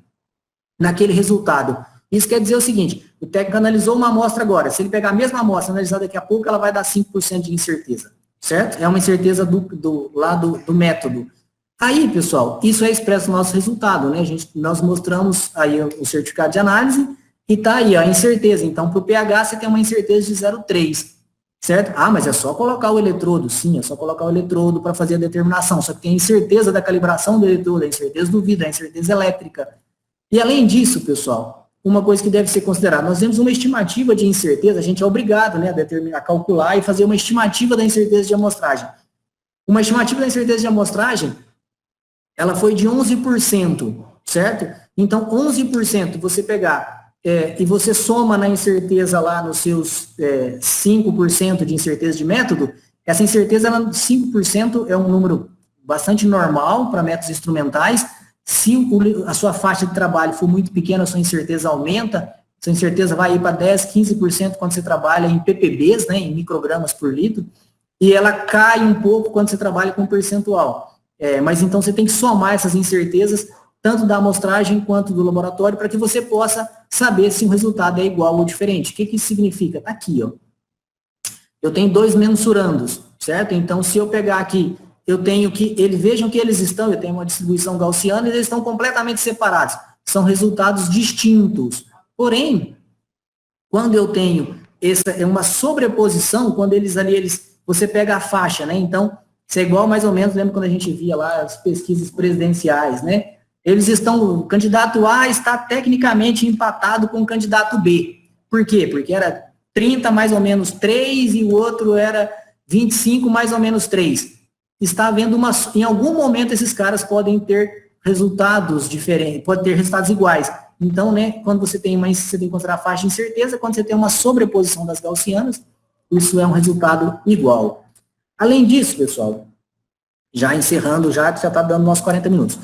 naquele resultado. Isso quer dizer o seguinte, o técnico analisou uma amostra agora, se ele pegar a mesma amostra, analisar daqui a pouco, ela vai dar 5% de incerteza, certo? É uma incerteza do método. Aí, pessoal, isso é expresso no nosso resultado, né? Nós mostramos aí o certificado de análise e tá aí a incerteza. Então, para o pH, você tem uma incerteza de 0,3, certo? Mas é só colocar o eletrodo. Sim, é só colocar o eletrodo para fazer a determinação. Só que tem a incerteza da calibração do eletrodo, a incerteza do vidro, a incerteza elétrica. E além disso, pessoal, uma coisa que deve ser considerada, nós temos uma estimativa de incerteza, a gente é obrigado, né, a calcular e fazer uma estimativa da incerteza de amostragem. Uma estimativa da incerteza de amostragem, ela foi de 11%, certo? Então, 11% você pegar e você soma na incerteza lá nos seus 5% de incerteza de método, essa incerteza, 5% é um número bastante normal para métodos instrumentais. Se a sua faixa de trabalho for muito pequena, a sua incerteza aumenta, sua incerteza vai ir para 10%, 15% quando você trabalha em ppbs, né, em microgramas por litro, e ela cai um pouco quando você trabalha com percentual. Mas então você tem que somar essas incertezas, tanto da amostragem quanto do laboratório, para que você possa saber se o resultado é igual ou diferente. O que isso significa? Está aqui, ó. Eu tenho 2 mensurandos, certo? Então, se eu pegar aqui, eu tenho que, vejam que eles estão, eu tenho uma distribuição gaussiana e eles estão completamente separados. São resultados distintos. Porém, quando eu tenho uma sobreposição, quando você pega a faixa, né? Então, isso é igual mais ou menos, lembra quando a gente via lá as pesquisas presidenciais, né? O candidato A está tecnicamente empatado com o candidato B. Por quê? Porque era 30 mais ou menos 3 e o outro era 25 mais ou menos 3. Está havendo em algum momento esses caras podem ter resultados diferentes, podem ter resultados iguais. Então, né, quando você tem você tem que considerar a faixa de incerteza, quando você tem uma sobreposição das gaussianas, isso é um resultado igual. Além disso, pessoal, já encerrando, já está dando nossos 40 minutos.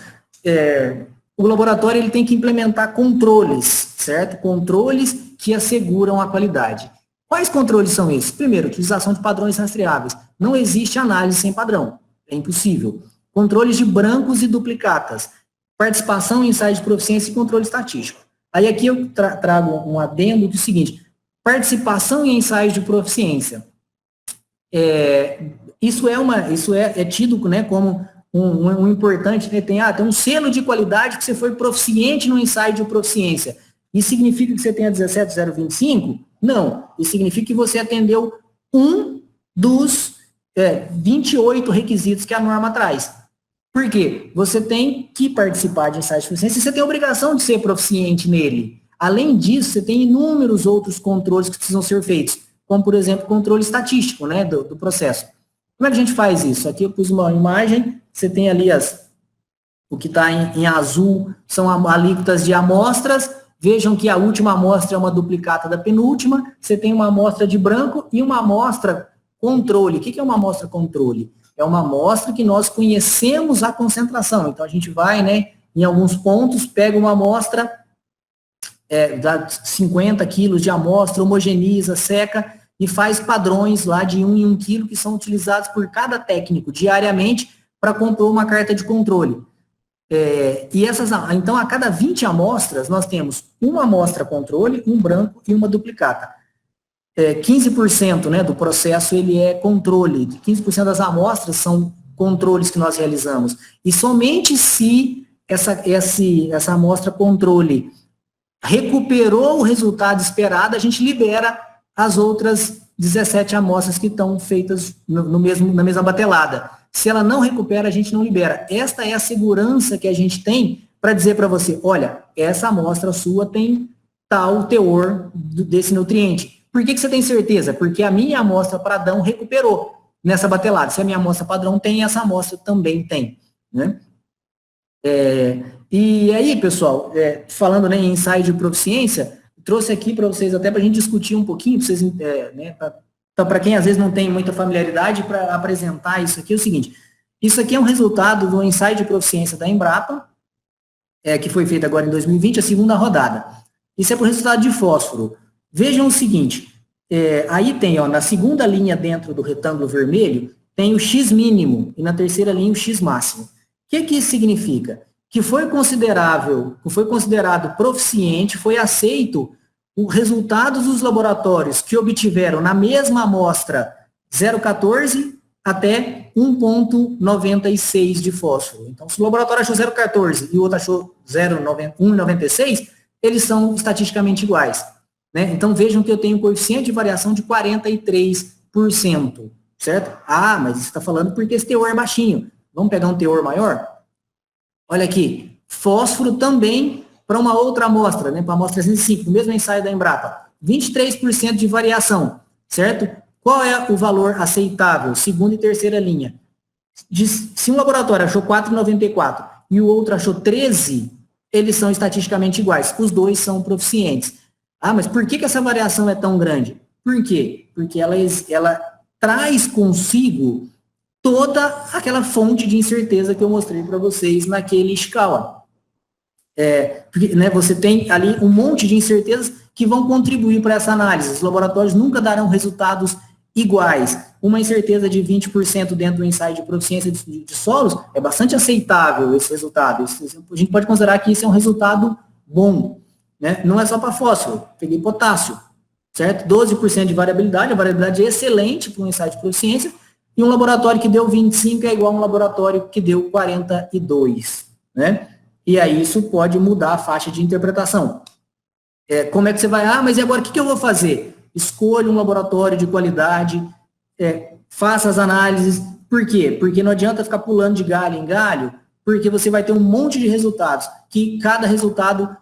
O laboratório ele tem que implementar controles, certo? Controles que asseguram a qualidade. Quais controles são esses? Primeiro, utilização de padrões rastreáveis. Não existe análise sem padrão. É impossível. Controles de brancos e duplicatas. Participação em ensaios de proficiência e controle estatístico. Aí aqui eu trago um adendo do seguinte. Participação em ensaios de proficiência. isso é tido, né, como um importante, né, tem um selo de qualidade que você foi proficiente no ensaio de proficiência. Isso significa que você tenha 17.025? Não. Isso significa que você atendeu um dos 28 requisitos que a norma traz. Por quê? Você tem que participar de ensaio de proficiência e você tem a obrigação de ser proficiente nele. Além disso, você tem inúmeros outros controles que precisam ser feitos, como, por exemplo, controle estatístico, né, do processo. Como é que a gente faz isso? Aqui eu pus uma imagem, você tem ali o que está em azul são alíquotas de amostras. Vejam que a última amostra é uma duplicata da penúltima, você tem uma amostra de branco e uma amostra controle. O que é uma amostra controle? É uma amostra que nós conhecemos a concentração. Então, a gente vai, né, em alguns pontos, pega uma amostra, dá 50 quilos de amostra, homogeniza, seca e faz padrões lá de 1 em 1 quilo que são utilizados por cada técnico diariamente para compor uma carta de controle. Então, a cada 20 amostras, nós temos uma amostra controle, um branco e uma duplicata. 15%, né, do processo ele é controle, 15% das amostras são controles que nós realizamos. E somente se essa amostra controle recuperou o resultado esperado, a gente libera as outras 17 amostras que estão feitas na mesma batelada. Se ela não recupera, a gente não libera. Esta é a segurança que a gente tem para dizer para você, olha, essa amostra sua tem tal teor desse nutriente. Por que você tem certeza? Porque a minha amostra padrão recuperou nessa batelada. Se a minha amostra padrão tem, essa amostra também tem. Né? E aí, pessoal, falando, né, em ensaio de proficiência, trouxe aqui para vocês até para a gente discutir um pouquinho, para vocês, né, para quem às vezes não tem muita familiaridade, para apresentar isso aqui, é o seguinte, isso aqui é um resultado do ensaio de proficiência da Embrapa, que foi feito agora em 2020, a segunda rodada. Isso é por resultado de fósforo. Vejam o seguinte, aí tem, ó, na segunda linha dentro do retângulo vermelho, tem o X mínimo, e na terceira linha o X máximo. O que isso significa? Que foi considerado proficiente, foi aceito os resultados dos laboratórios que obtiveram na mesma amostra 0,14 até 1,96 de fósforo. Então, se o laboratório achou 0,14 e o outro achou 1,96, eles são estatisticamente iguais. Né? Então, vejam que eu tenho um coeficiente de variação de 43%, certo? Ah, mas você está falando porque esse teor é baixinho. Vamos pegar um teor maior? Olha aqui, fósforo também para uma outra amostra, né, para a amostra 305, no mesmo ensaio da Embrapa, 23% de variação, certo? Qual é o valor aceitável, segunda e terceira linha? Se um laboratório achou 4,94 e o outro achou 13, eles são estatisticamente iguais, os dois são proficientes. Ah, mas por que essa variação é tão grande? Por quê? Porque ela traz consigo toda aquela fonte de incerteza que eu mostrei para vocês naquele escala. Porque, né, você tem ali um monte de incertezas que vão contribuir para essa análise. Os laboratórios nunca darão resultados iguais. Uma incerteza de 20% dentro do ensaio de proficiência de solos é bastante aceitável esse resultado. A gente pode considerar que isso é um resultado bom. Né? Não é só para fósforo, peguei potássio, certo? 12% de variabilidade, a variabilidade é excelente para um ensaio de proficiência, e um laboratório que deu 25 é igual a um laboratório que deu 42, né? E aí isso pode mudar a faixa de interpretação. Como é que você vai? Ah, mas e agora o que eu vou fazer? Escolha um laboratório de qualidade, faça as análises. Por quê? Porque não adianta ficar pulando de galho em galho, porque você vai ter um monte de resultados, que cada resultado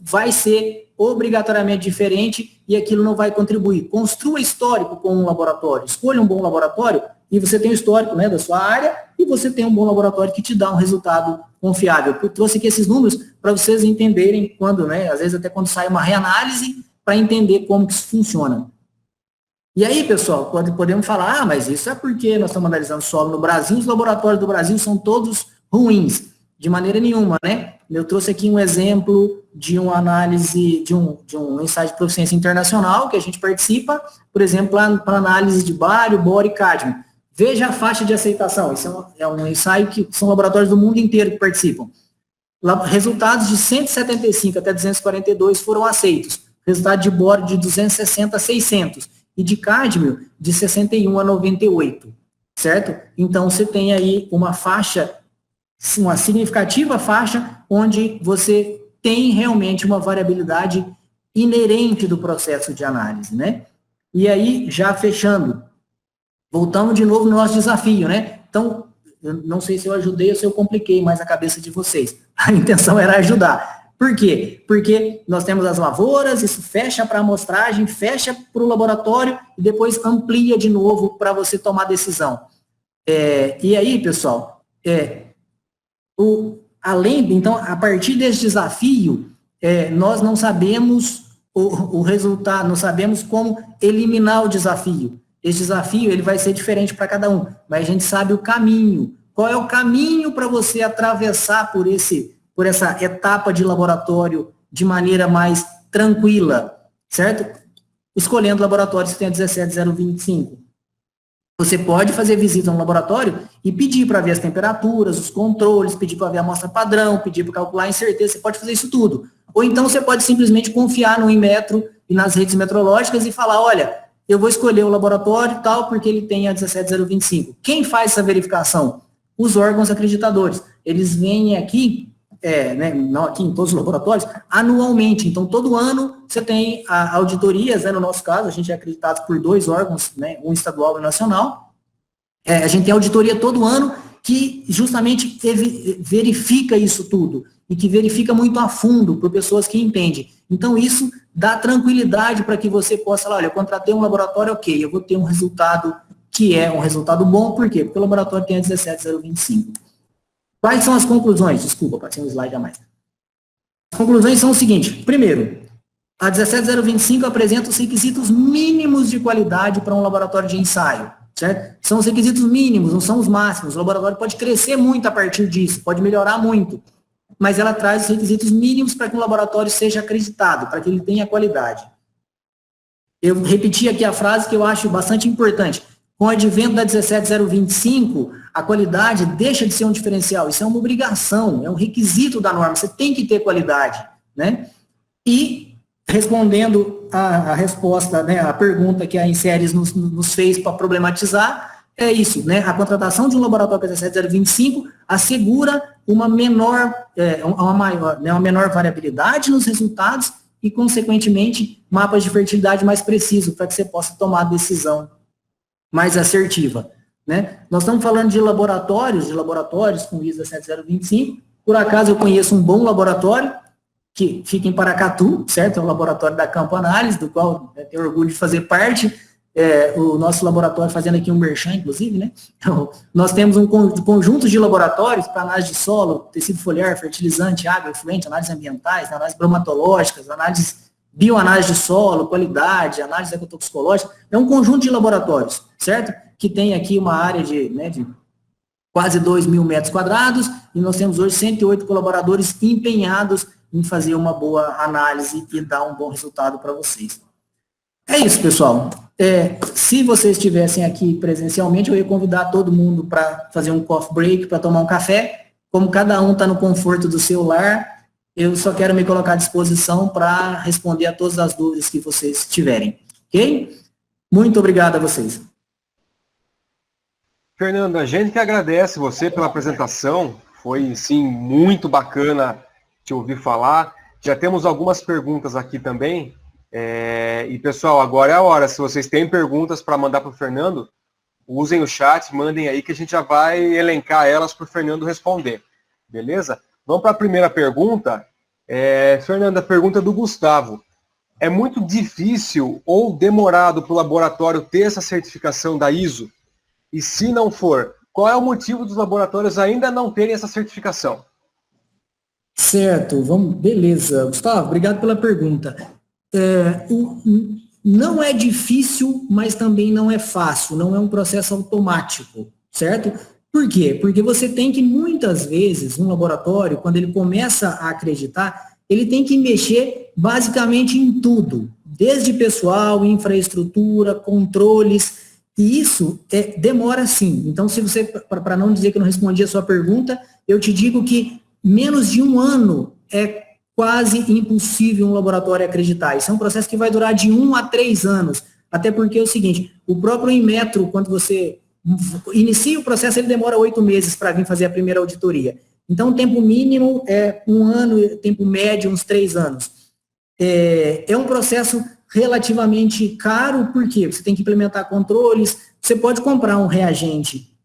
vai ser obrigatoriamente diferente e aquilo não vai contribuir. Construa histórico com um laboratório, escolha um bom laboratório e você tem o histórico, né, da sua área e você tem um bom laboratório que te dá um resultado confiável. Eu trouxe aqui esses números para vocês entenderem quando, né, às vezes até quando sai uma reanálise, para entender como que isso funciona. E aí, pessoal, podemos falar, mas isso é porque nós estamos analisando solo no Brasil, os laboratórios do Brasil são todos ruins. De maneira nenhuma, né? Eu trouxe aqui um exemplo de uma análise, de um ensaio de proficiência internacional que a gente participa, por exemplo, para análise de bário, boro e cádmio. Veja a faixa de aceitação. Isso é um ensaio que são laboratórios do mundo inteiro que participam. Resultados de 175 até 242 foram aceitos. Resultado de boro de 260 a 600. E de cádmio, de 61 a 98. certo? Então, você tem aí uma faixa, uma significativa faixa, onde você tem realmente uma variabilidade inerente do processo de análise, né? E aí, já fechando, voltamos de novo no nosso desafio, né? Então, eu não sei se eu ajudei ou se eu compliquei mais a cabeça de vocês. A intenção era ajudar. Por quê? Porque nós temos as lavouras, isso fecha para a amostragem, fecha para o laboratório e depois amplia de novo para você tomar decisão. E aí, pessoal, então, a partir desse desafio, nós não sabemos o resultado, não sabemos como eliminar o desafio. Esse desafio ele vai ser diferente para cada um, mas a gente sabe o caminho. Qual é o caminho para você atravessar por essa etapa de laboratório de maneira mais tranquila, certo? Escolhendo laboratórios que tem a 17025. Você pode fazer visita no laboratório e pedir para ver as temperaturas, os controles, pedir para ver a amostra padrão, pedir para calcular a incerteza, você pode fazer isso tudo. Ou então você pode simplesmente confiar no Inmetro e nas redes metrológicas e falar, olha, eu vou escolher o laboratório e tal, porque ele tem a 17025. Quem faz essa verificação? Os órgãos acreditadores. Eles vêm aqui, não aqui em todos os laboratórios, anualmente. Então, todo ano você tem auditorias, no nosso caso, a gente é acreditado por 2 órgãos, um estadual e um nacional. A gente tem auditoria todo ano que justamente verifica isso tudo e que verifica muito a fundo por pessoas que entendem. Então, isso dá tranquilidade para que você possa falar, olha, eu contratei um laboratório, ok, eu vou ter um resultado que é um resultado bom, por quê? Porque o laboratório tem a 17025. Quais são as conclusões? Desculpa, passei um slide a mais. As conclusões são o seguinte, primeiro, a 17025 apresenta os requisitos mínimos de qualidade para um laboratório de ensaio, certo? São os requisitos mínimos, não são os máximos. O laboratório pode crescer muito a partir disso, pode melhorar muito, mas ela traz os requisitos mínimos para que um laboratório seja acreditado, para que ele tenha qualidade. Eu repeti aqui a frase que eu acho bastante importante. Com o advento da 17025, a qualidade deixa de ser um diferencial. Isso é uma obrigação, é um requisito da norma. Você tem que ter qualidade, né? E, respondendo a resposta, a pergunta que a Inseres nos fez para problematizar, é isso, né? A contratação de um laboratório com 17025 assegura uma menor variabilidade nos resultados e, consequentemente, mapas de fertilidade mais precisos para que você possa tomar a decisão mais assertiva, né? Nós estamos falando de laboratórios com ISA 17025. Por acaso eu conheço um bom laboratório que fica em Paracatu, certo? É um laboratório da Campo Análise, do qual eu tenho orgulho de fazer parte. O nosso laboratório, fazendo aqui um merchan, inclusive, né? Então, nós temos um conjunto de laboratórios para análise de solo, tecido foliar, fertilizante, água, efluente, análises ambientais, análises bromatológicas, bioanálise de solo, qualidade, análise ecotoxicológica. É um conjunto de laboratórios, certo? Que tem aqui uma área de quase 2.000 metros quadrados e nós temos hoje 108 colaboradores empenhados em fazer uma boa análise e dar um bom resultado para vocês. É isso, pessoal. Se vocês estivessem aqui presencialmente, eu ia convidar todo mundo para fazer um coffee break, para tomar um café. Como cada um está no conforto do seu lar, eu só quero me colocar à disposição para responder a todas as dúvidas que vocês tiverem. Ok? Muito obrigado a vocês. Fernando, a gente que agradece você pela apresentação. Foi, sim, muito bacana te ouvir falar. Já temos algumas perguntas aqui também. E, pessoal, agora é a hora. Se vocês têm perguntas para mandar para o Fernando, usem o chat, mandem aí que a gente já vai elencar elas para o Fernando responder. Beleza? Vamos para a primeira pergunta. Fernando, a pergunta do Gustavo. É muito difícil ou demorado para o laboratório ter essa certificação da ISO? E se não for, qual é o motivo dos laboratórios ainda não terem essa certificação? Certo, beleza. Gustavo, obrigado pela pergunta. Não é difícil, mas também não é fácil, não é um processo automático, certo? Por quê? Porque você tem que, muitas vezes, um laboratório, quando ele começa a acreditar, ele tem que mexer basicamente em tudo, desde pessoal, infraestrutura, controles, e isso demora sim. Então, se você, para não dizer que eu não respondi a sua pergunta, eu te digo que menos de um ano é quase impossível um laboratório acreditar. Isso é um processo que vai durar de 1 a 3 anos, até porque é o seguinte, o próprio Inmetro, quando você inicia o processo, ele demora 8 meses para vir fazer a primeira auditoria. Então, o tempo mínimo é 1 ano, tempo médio, uns 3 anos. É um processo relativamente caro, porque você tem que implementar controles, você pode comprar um reagente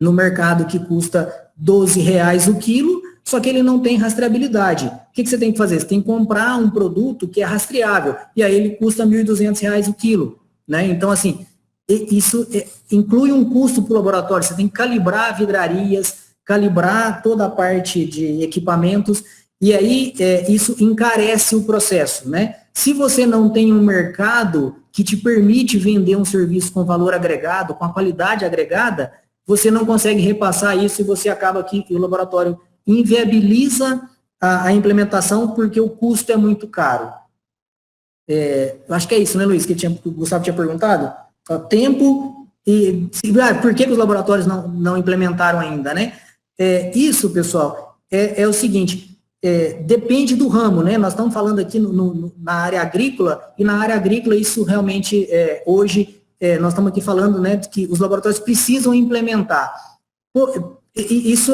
no mercado que custa R$12 o quilo, só que ele não tem rastreabilidade. O que você tem que fazer? Você tem que comprar um produto que é rastreável, e aí ele custa R$1.200 o quilo, né? Então, assim, isso inclui um custo para o laboratório, você tem que calibrar vidrarias, calibrar toda a parte de equipamentos, e aí isso encarece o processo, né? Se você não tem um mercado que te permite vender um serviço com valor agregado, com a qualidade agregada, você não consegue repassar isso e você acaba que o laboratório inviabiliza a implementação porque o custo é muito caro. Acho que é isso, né, Luiz, que o Gustavo tinha perguntado? Tempo e... por que os laboratórios não implementaram ainda, né? Isso, pessoal, é o seguinte... depende do ramo, né? Nós estamos falando aqui na área agrícola, e na área agrícola isso realmente, hoje, nós estamos aqui falando, né, que os laboratórios precisam implementar. Isso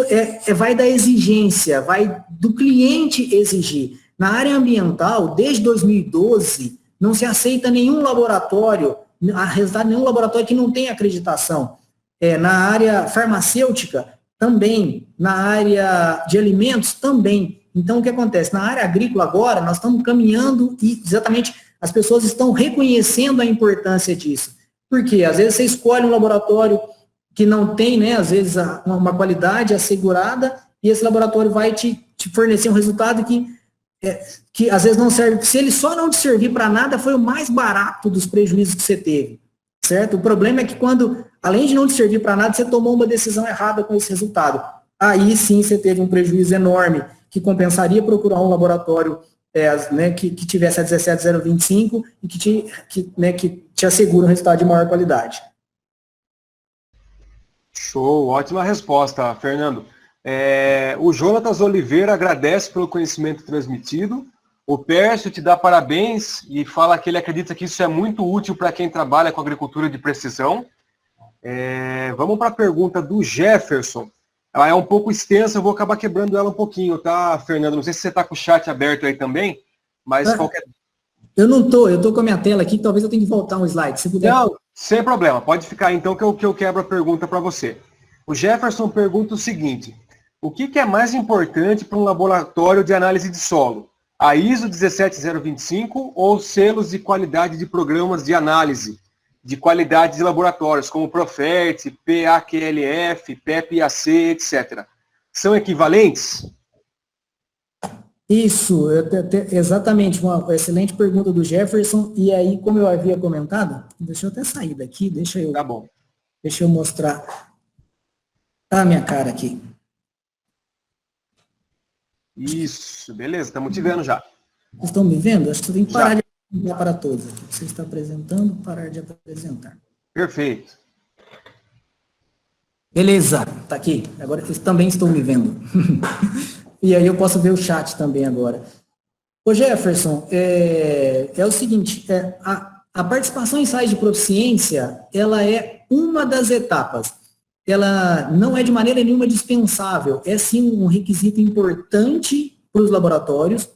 vai da exigência, vai do cliente exigir. Na área ambiental, desde 2012, não se aceita nenhum laboratório, nenhum laboratório que não tenha acreditação. Na área farmacêutica, também. Na área de alimentos, também. Então, o que acontece? Na área agrícola agora, nós estamos caminhando e exatamente as pessoas estão reconhecendo a importância disso. Por quê? Às vezes você escolhe um laboratório que não tem, né, às vezes, uma qualidade assegurada, e esse laboratório vai te fornecer um resultado que às vezes não serve. Se ele só não te servir para nada, foi o mais barato dos prejuízos que você teve. Certo? O problema é que quando, além de não te servir para nada, você tomou uma decisão errada com esse resultado. Aí sim você teve um prejuízo enorme, que compensaria procurar um laboratório né, que tivesse a 17025 e que te assegura um resultado de maior qualidade. Show, ótima resposta, Fernando. O Jonatas Oliveira agradece pelo conhecimento transmitido. O Pércio te dá parabéns e fala que ele acredita que isso é muito útil para quem trabalha com agricultura de precisão. Vamos para a pergunta do Jefferson. Ela é um pouco extensa, eu vou acabar quebrando ela um pouquinho, tá, Fernando? Não sei se você está com o chat aberto aí também, mas qualquer... Eu não estou, eu estou com a minha tela aqui, talvez eu tenha que voltar um slide, se puder. Não, sem problema, pode ficar então que eu quebro a pergunta para você. O Jefferson pergunta o seguinte: o que é mais importante para um laboratório de análise de solo? A ISO 17025 ou selos de qualidade de programas de análise de qualidade de laboratórios, como Profert, PAQLF, PEP-IAC, etc. São equivalentes? Isso, exatamente, uma excelente pergunta do Jefferson, e aí, como eu havia comentado, deixa eu até sair daqui, Tá bom. Deixa eu mostrar a minha cara aqui. Isso, beleza, estamos te vendo já. Vocês estão me vendo? Acho que você tem que parar de apresentar para todos. Você está apresentando, parar de apresentar. Perfeito. Beleza, tá aqui. Agora vocês também estão me vendo. E aí eu posso ver o chat também agora. Ô Jefferson, é o seguinte, a participação em ensaios de proficiência, ela é uma das etapas. Ela não é de maneira nenhuma dispensável, é sim um requisito importante para os laboratórios,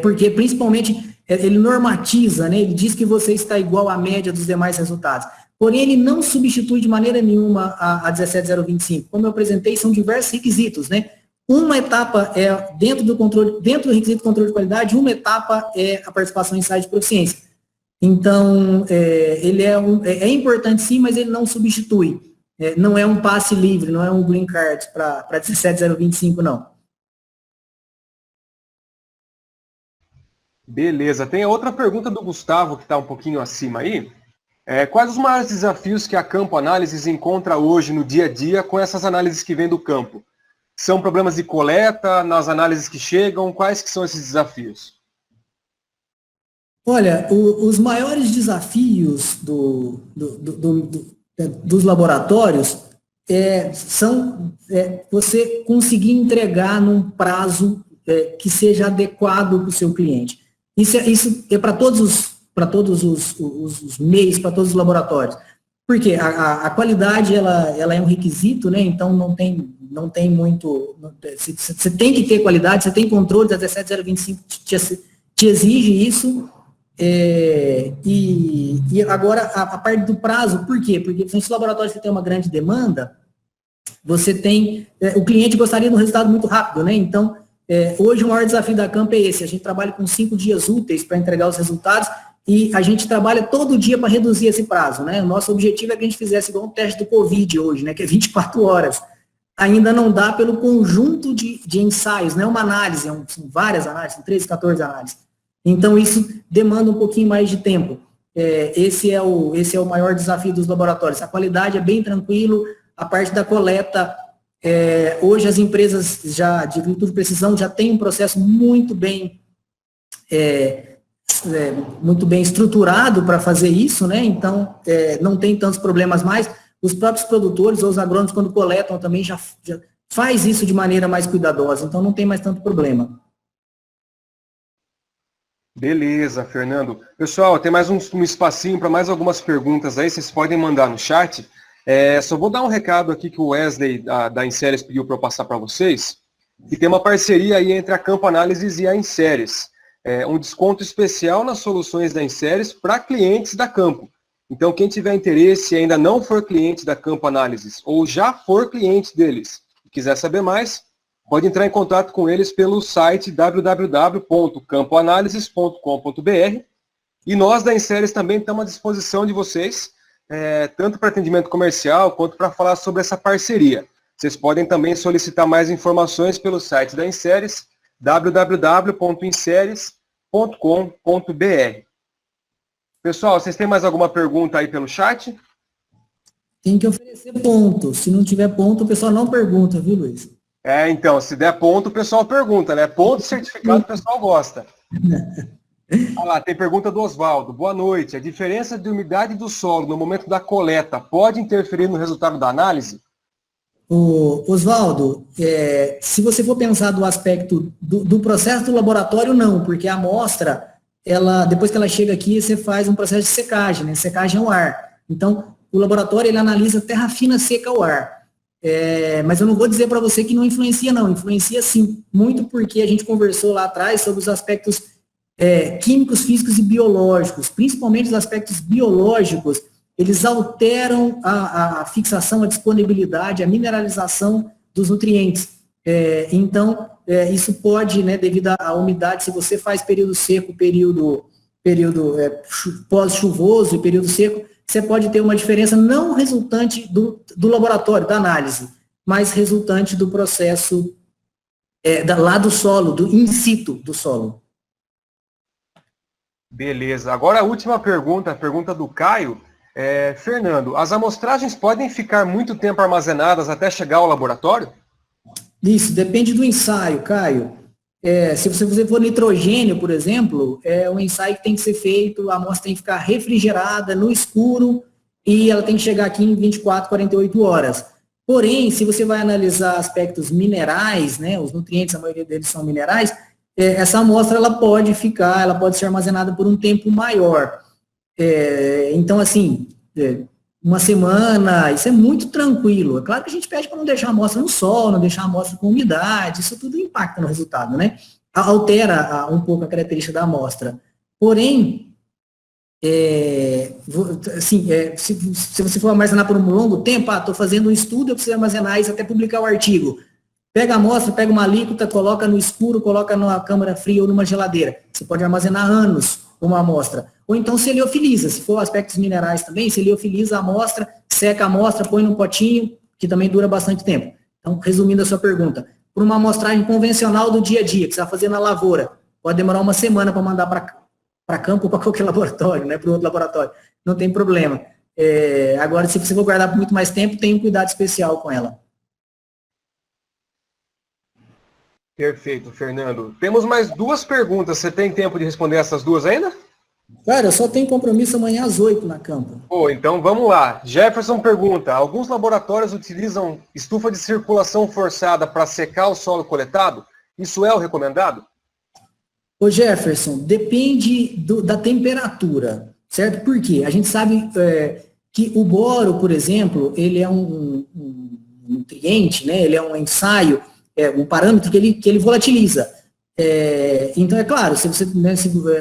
porque principalmente ele normatiza, né? Ele diz que você está igual à média dos demais resultados. Porém, ele não substitui de maneira nenhuma a 17025. Como eu apresentei, são diversos requisitos, né? Uma etapa é dentro do requisito de controle de qualidade, uma etapa é a participação em ensaio de proficiência. Então, ele é importante sim, mas ele não substitui. Não é um passe livre, não é um green card para 17025, não. Beleza. Tem outra pergunta do Gustavo, que está um pouquinho acima aí. Quais os maiores desafios que a Campo Análises encontra hoje no dia a dia com essas análises que vêm do campo? São problemas de coleta, nas análises que chegam? Quais que são esses desafios? Olha, os maiores desafios dos laboratórios são você conseguir entregar num prazo que seja adequado para o seu cliente. Isso é para todos os meios, para todos os laboratórios. Porque a qualidade, ela é um requisito, né? Então, não tem muito... Você tem que ter qualidade, você tem controle, a 17025 te exige isso. E agora, a parte do prazo, por quê? Porque se o laboratório você tem uma grande demanda, você tem... o cliente gostaria de um resultado muito rápido, né? Então, hoje o maior desafio da Campo é esse. A gente trabalha com 5 dias úteis para entregar os resultados, e a gente trabalha todo dia para reduzir esse prazo, né? O nosso objetivo é que a gente fizesse igual um teste do Covid hoje, né? Que é 24 horas. Ainda não dá pelo conjunto de ensaios, não é uma análise, são várias análises, são 13, 14 análises. Então, isso demanda um pouquinho mais de tempo. Esse é o maior desafio dos laboratórios. A qualidade é bem tranquilo, a parte da coleta, hoje as empresas de agricultura de precisão já têm um processo muito bem estruturado para fazer isso, né? Então, não tem tantos problemas mais. Os próprios produtores ou os agrônomos, quando coletam, também já faz isso de maneira mais cuidadosa, então não tem mais tanto problema. Beleza, Fernando. Pessoal, tem mais um espacinho para mais algumas perguntas aí, vocês podem mandar no chat. Só vou dar um recado aqui que o Wesley da Inseres pediu para eu passar para vocês, que tem uma parceria aí entre a Campo Análises e a Inseres. Um desconto especial nas soluções da Inseres para clientes da Campo. Então, quem tiver interesse e ainda não for cliente da Campo Análises ou já for cliente deles e quiser saber mais, pode entrar em contato com eles pelo site www.campoanalises.com.br, e nós da Inseres também estamos à disposição de vocês, tanto para atendimento comercial quanto para falar sobre essa parceria. Vocês podem também solicitar mais informações pelo site da Inseres, www.inseres.com.br. Pessoal, vocês têm mais alguma pergunta aí pelo chat? Tem que oferecer ponto. Se não tiver ponto, o pessoal não pergunta, viu, Luiz? Então, se der ponto, o pessoal pergunta, né? Ponto certificado, o pessoal gosta. Olha lá, tem pergunta do Oswaldo. Boa noite. A diferença de umidade do solo no momento da coleta pode interferir no resultado da análise? Oswaldo, se você for pensar do aspecto do processo do laboratório, não, porque a amostra, depois que ela chega aqui, você faz um processo de secagem, né? Secagem ao ar. Então, o laboratório, ele analisa terra fina seca ao ar. Mas eu não vou dizer para você que não influencia, não. Influencia sim, muito porque a gente conversou lá atrás sobre os aspectos químicos, físicos e biológicos. Principalmente os aspectos biológicos, eles alteram a fixação, a disponibilidade, a mineralização dos nutrientes. Então, isso pode, né, devido à umidade, se você faz período seco, período pós-chuvoso e período seco, você pode ter uma diferença não resultante do laboratório, da análise, mas resultante do processo lá do solo, do in situ do solo. Beleza. Agora a última pergunta, a pergunta do Caio. Fernando, as amostragens podem ficar muito tempo armazenadas até chegar ao laboratório? Isso, depende do ensaio, Caio. Se você for nitrogênio, por exemplo, é um ensaio que tem que ser feito, a amostra tem que ficar refrigerada, no escuro, e ela tem que chegar aqui em 24, 48 horas. Porém, se você vai analisar aspectos minerais, né, os nutrientes, a maioria deles são minerais, essa amostra ela pode ser armazenada por um tempo maior. Então, assim, uma semana, isso é muito tranquilo. É claro que a gente pede para não deixar a amostra no sol, não deixar a amostra com umidade, isso tudo impacta no resultado, né? Altera um pouco a característica da amostra. Porém, se você for armazenar por um longo tempo, estou fazendo um estudo, eu preciso armazenar isso até publicar o artigo. Pega a amostra, pega uma alíquota, coloca no escuro, coloca numa câmara fria ou numa geladeira. Você pode armazenar anos uma amostra. Ou então se liofiliza, se for aspectos minerais também, se liofiliza a amostra, seca a amostra, põe num potinho, que também dura bastante tempo. Então, resumindo a sua pergunta, por uma amostragem convencional do dia a dia, que você vai fazer na lavoura, pode demorar uma semana para mandar para campo ou para qualquer laboratório, né, para outro laboratório. Não tem problema. Agora, se você for guardar por muito mais tempo, tem um cuidado especial com ela. Perfeito, Fernando. Temos mais 2 perguntas. Você tem tempo de responder essas 2 ainda? Cara, eu só tenho compromisso amanhã às 8 na Campo. Então vamos lá. Jefferson pergunta, alguns laboratórios utilizam estufa de circulação forçada para secar o solo coletado? Isso é o recomendado? Ô Jefferson, depende da temperatura, certo? Por quê? A gente sabe, que o boro, por exemplo, ele é um nutriente, né? Ele é um ensaio, um parâmetro que ele volatiliza. Então, é claro,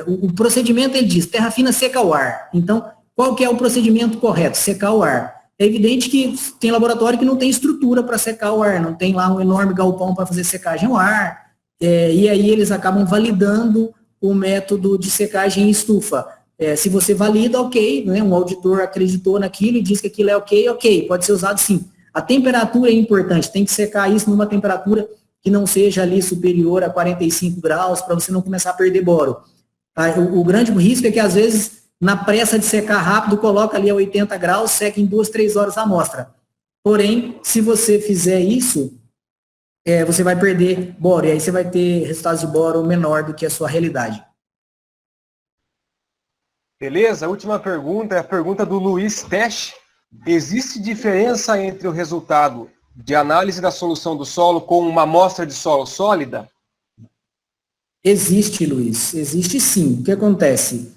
o procedimento, ele diz, terra fina seca ao ar. Então, qual que é o procedimento correto? Secar o ar. É evidente que tem laboratório que não tem estrutura para secar o ar, não tem lá um enorme galpão para fazer secagem ao ar, e aí eles acabam validando o método de secagem em estufa. Se você valida, ok, né, um auditor acreditou naquilo e diz que aquilo é ok, pode ser usado sim. A temperatura é importante, tem que secar isso numa temperatura que não seja ali superior a 45 graus, para você não começar a perder boro. O grande risco é que, às vezes, na pressa de secar rápido, coloca ali a 80 graus, seca em 2, 3 horas a amostra. Porém, se você fizer isso, você vai perder boro, e aí você vai ter resultados de boro menor do que a sua realidade. Beleza? A última pergunta é a pergunta do Luiz Tesch. Existe diferença entre o resultado de análise da solução do solo com uma amostra de solo sólida? Existe, Luiz. Existe sim. O que acontece?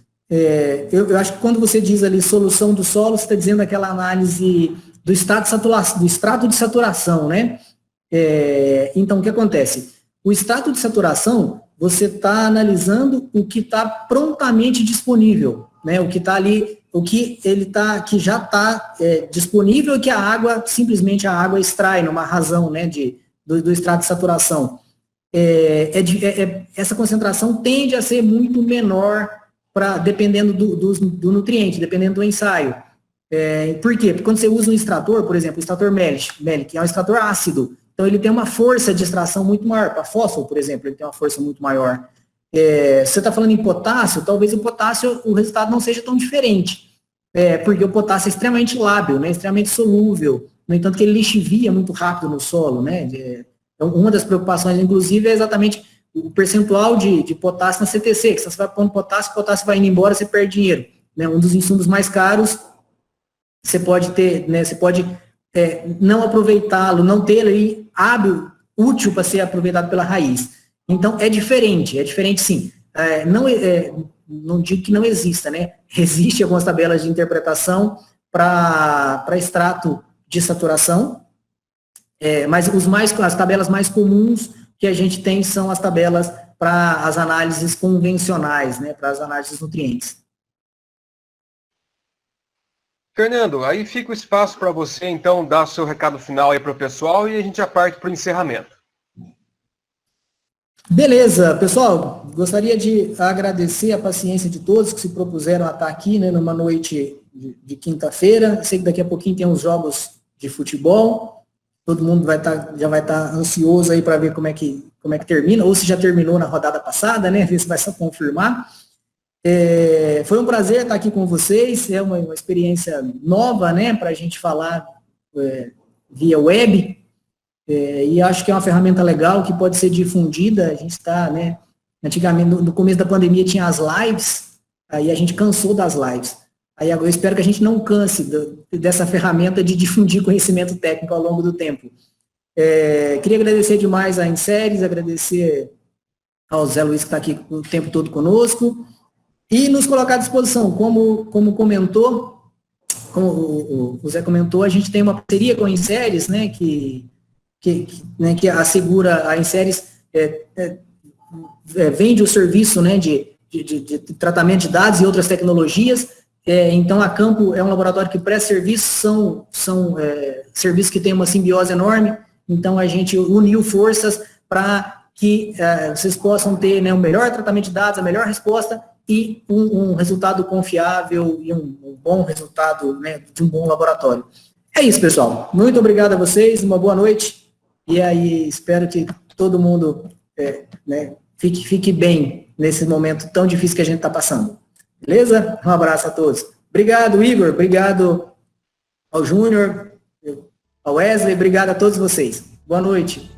Eu acho que quando você diz ali solução do solo, você está dizendo aquela análise do extrato de saturação, né? Então, o que acontece? O extrato de saturação, você está analisando o que está prontamente disponível, né? O que está ali, que já está disponível e que simplesmente a água extrai numa razão, né, do extrato de saturação. Essa concentração tende a ser muito menor dependendo do nutriente, dependendo do ensaio. Por quê? Porque quando você usa um extrator, por exemplo, o extrator Melick, que é um extrator ácido, então ele tem uma força de extração muito maior. Para fósforo, por exemplo, ele tem uma força muito maior. Você está falando em potássio, talvez o potássio, o resultado não seja tão diferente, porque o potássio é extremamente lábil, né, extremamente solúvel, no entanto que ele lixivia muito rápido no solo, né. Então, uma das preocupações, inclusive, é exatamente o percentual de potássio na CTC, que se você vai pondo potássio, o potássio vai indo embora, você perde dinheiro. Né? Um dos insumos mais caros, você pode ter, né, você pode não aproveitá-lo, não ter ali útil para ser aproveitado pela raiz. Então, é diferente sim. Não digo que não exista, né? Existe algumas tabelas de interpretação para extrato de saturação, mas as tabelas mais comuns que a gente tem são as tabelas para as análises convencionais, né? Para as análises nutrientes. Fernando, aí fica o espaço para você, então, dar o seu recado final aí para o pessoal e a gente já parte para o encerramento. Beleza, pessoal, gostaria de agradecer a paciência de todos que se propuseram a estar aqui, né, numa noite de quinta-feira. Sei que daqui a pouquinho tem uns jogos de futebol, todo mundo já vai estar ansioso aí para ver como é que termina, ou se já terminou na rodada passada, né, ver se vai só confirmar. Foi um prazer estar aqui com vocês, é uma experiência nova, né, para a gente falar via web, e acho que é uma ferramenta legal que pode ser difundida. A gente está, né, antigamente, no começo da pandemia tinha as lives, aí a gente cansou das lives. Aí eu espero que a gente não canse dessa ferramenta de difundir conhecimento técnico ao longo do tempo. Queria agradecer demais a Inseres, agradecer ao Zé Luiz que está aqui o tempo todo conosco, e nos colocar à disposição, como comentou, como o Zé comentou, a gente tem uma parceria com a Inseres, né, que assegura, a Inseres vende o serviço, né, de tratamento de dados e outras tecnologias. Então a Campo é um laboratório que presta serviços, são serviços que têm uma simbiose enorme, então a gente uniu forças para que vocês possam ter, né, o melhor tratamento de dados, a melhor resposta e um resultado confiável e um bom resultado, né, de um bom laboratório. É isso, pessoal. Muito obrigado a vocês, uma boa noite. E aí, espero que todo mundo né, fique bem nesse momento tão difícil que a gente está passando. Beleza? Um abraço a todos. Obrigado, Igor. Obrigado ao Júnior, ao Wesley. Obrigado a todos vocês. Boa noite.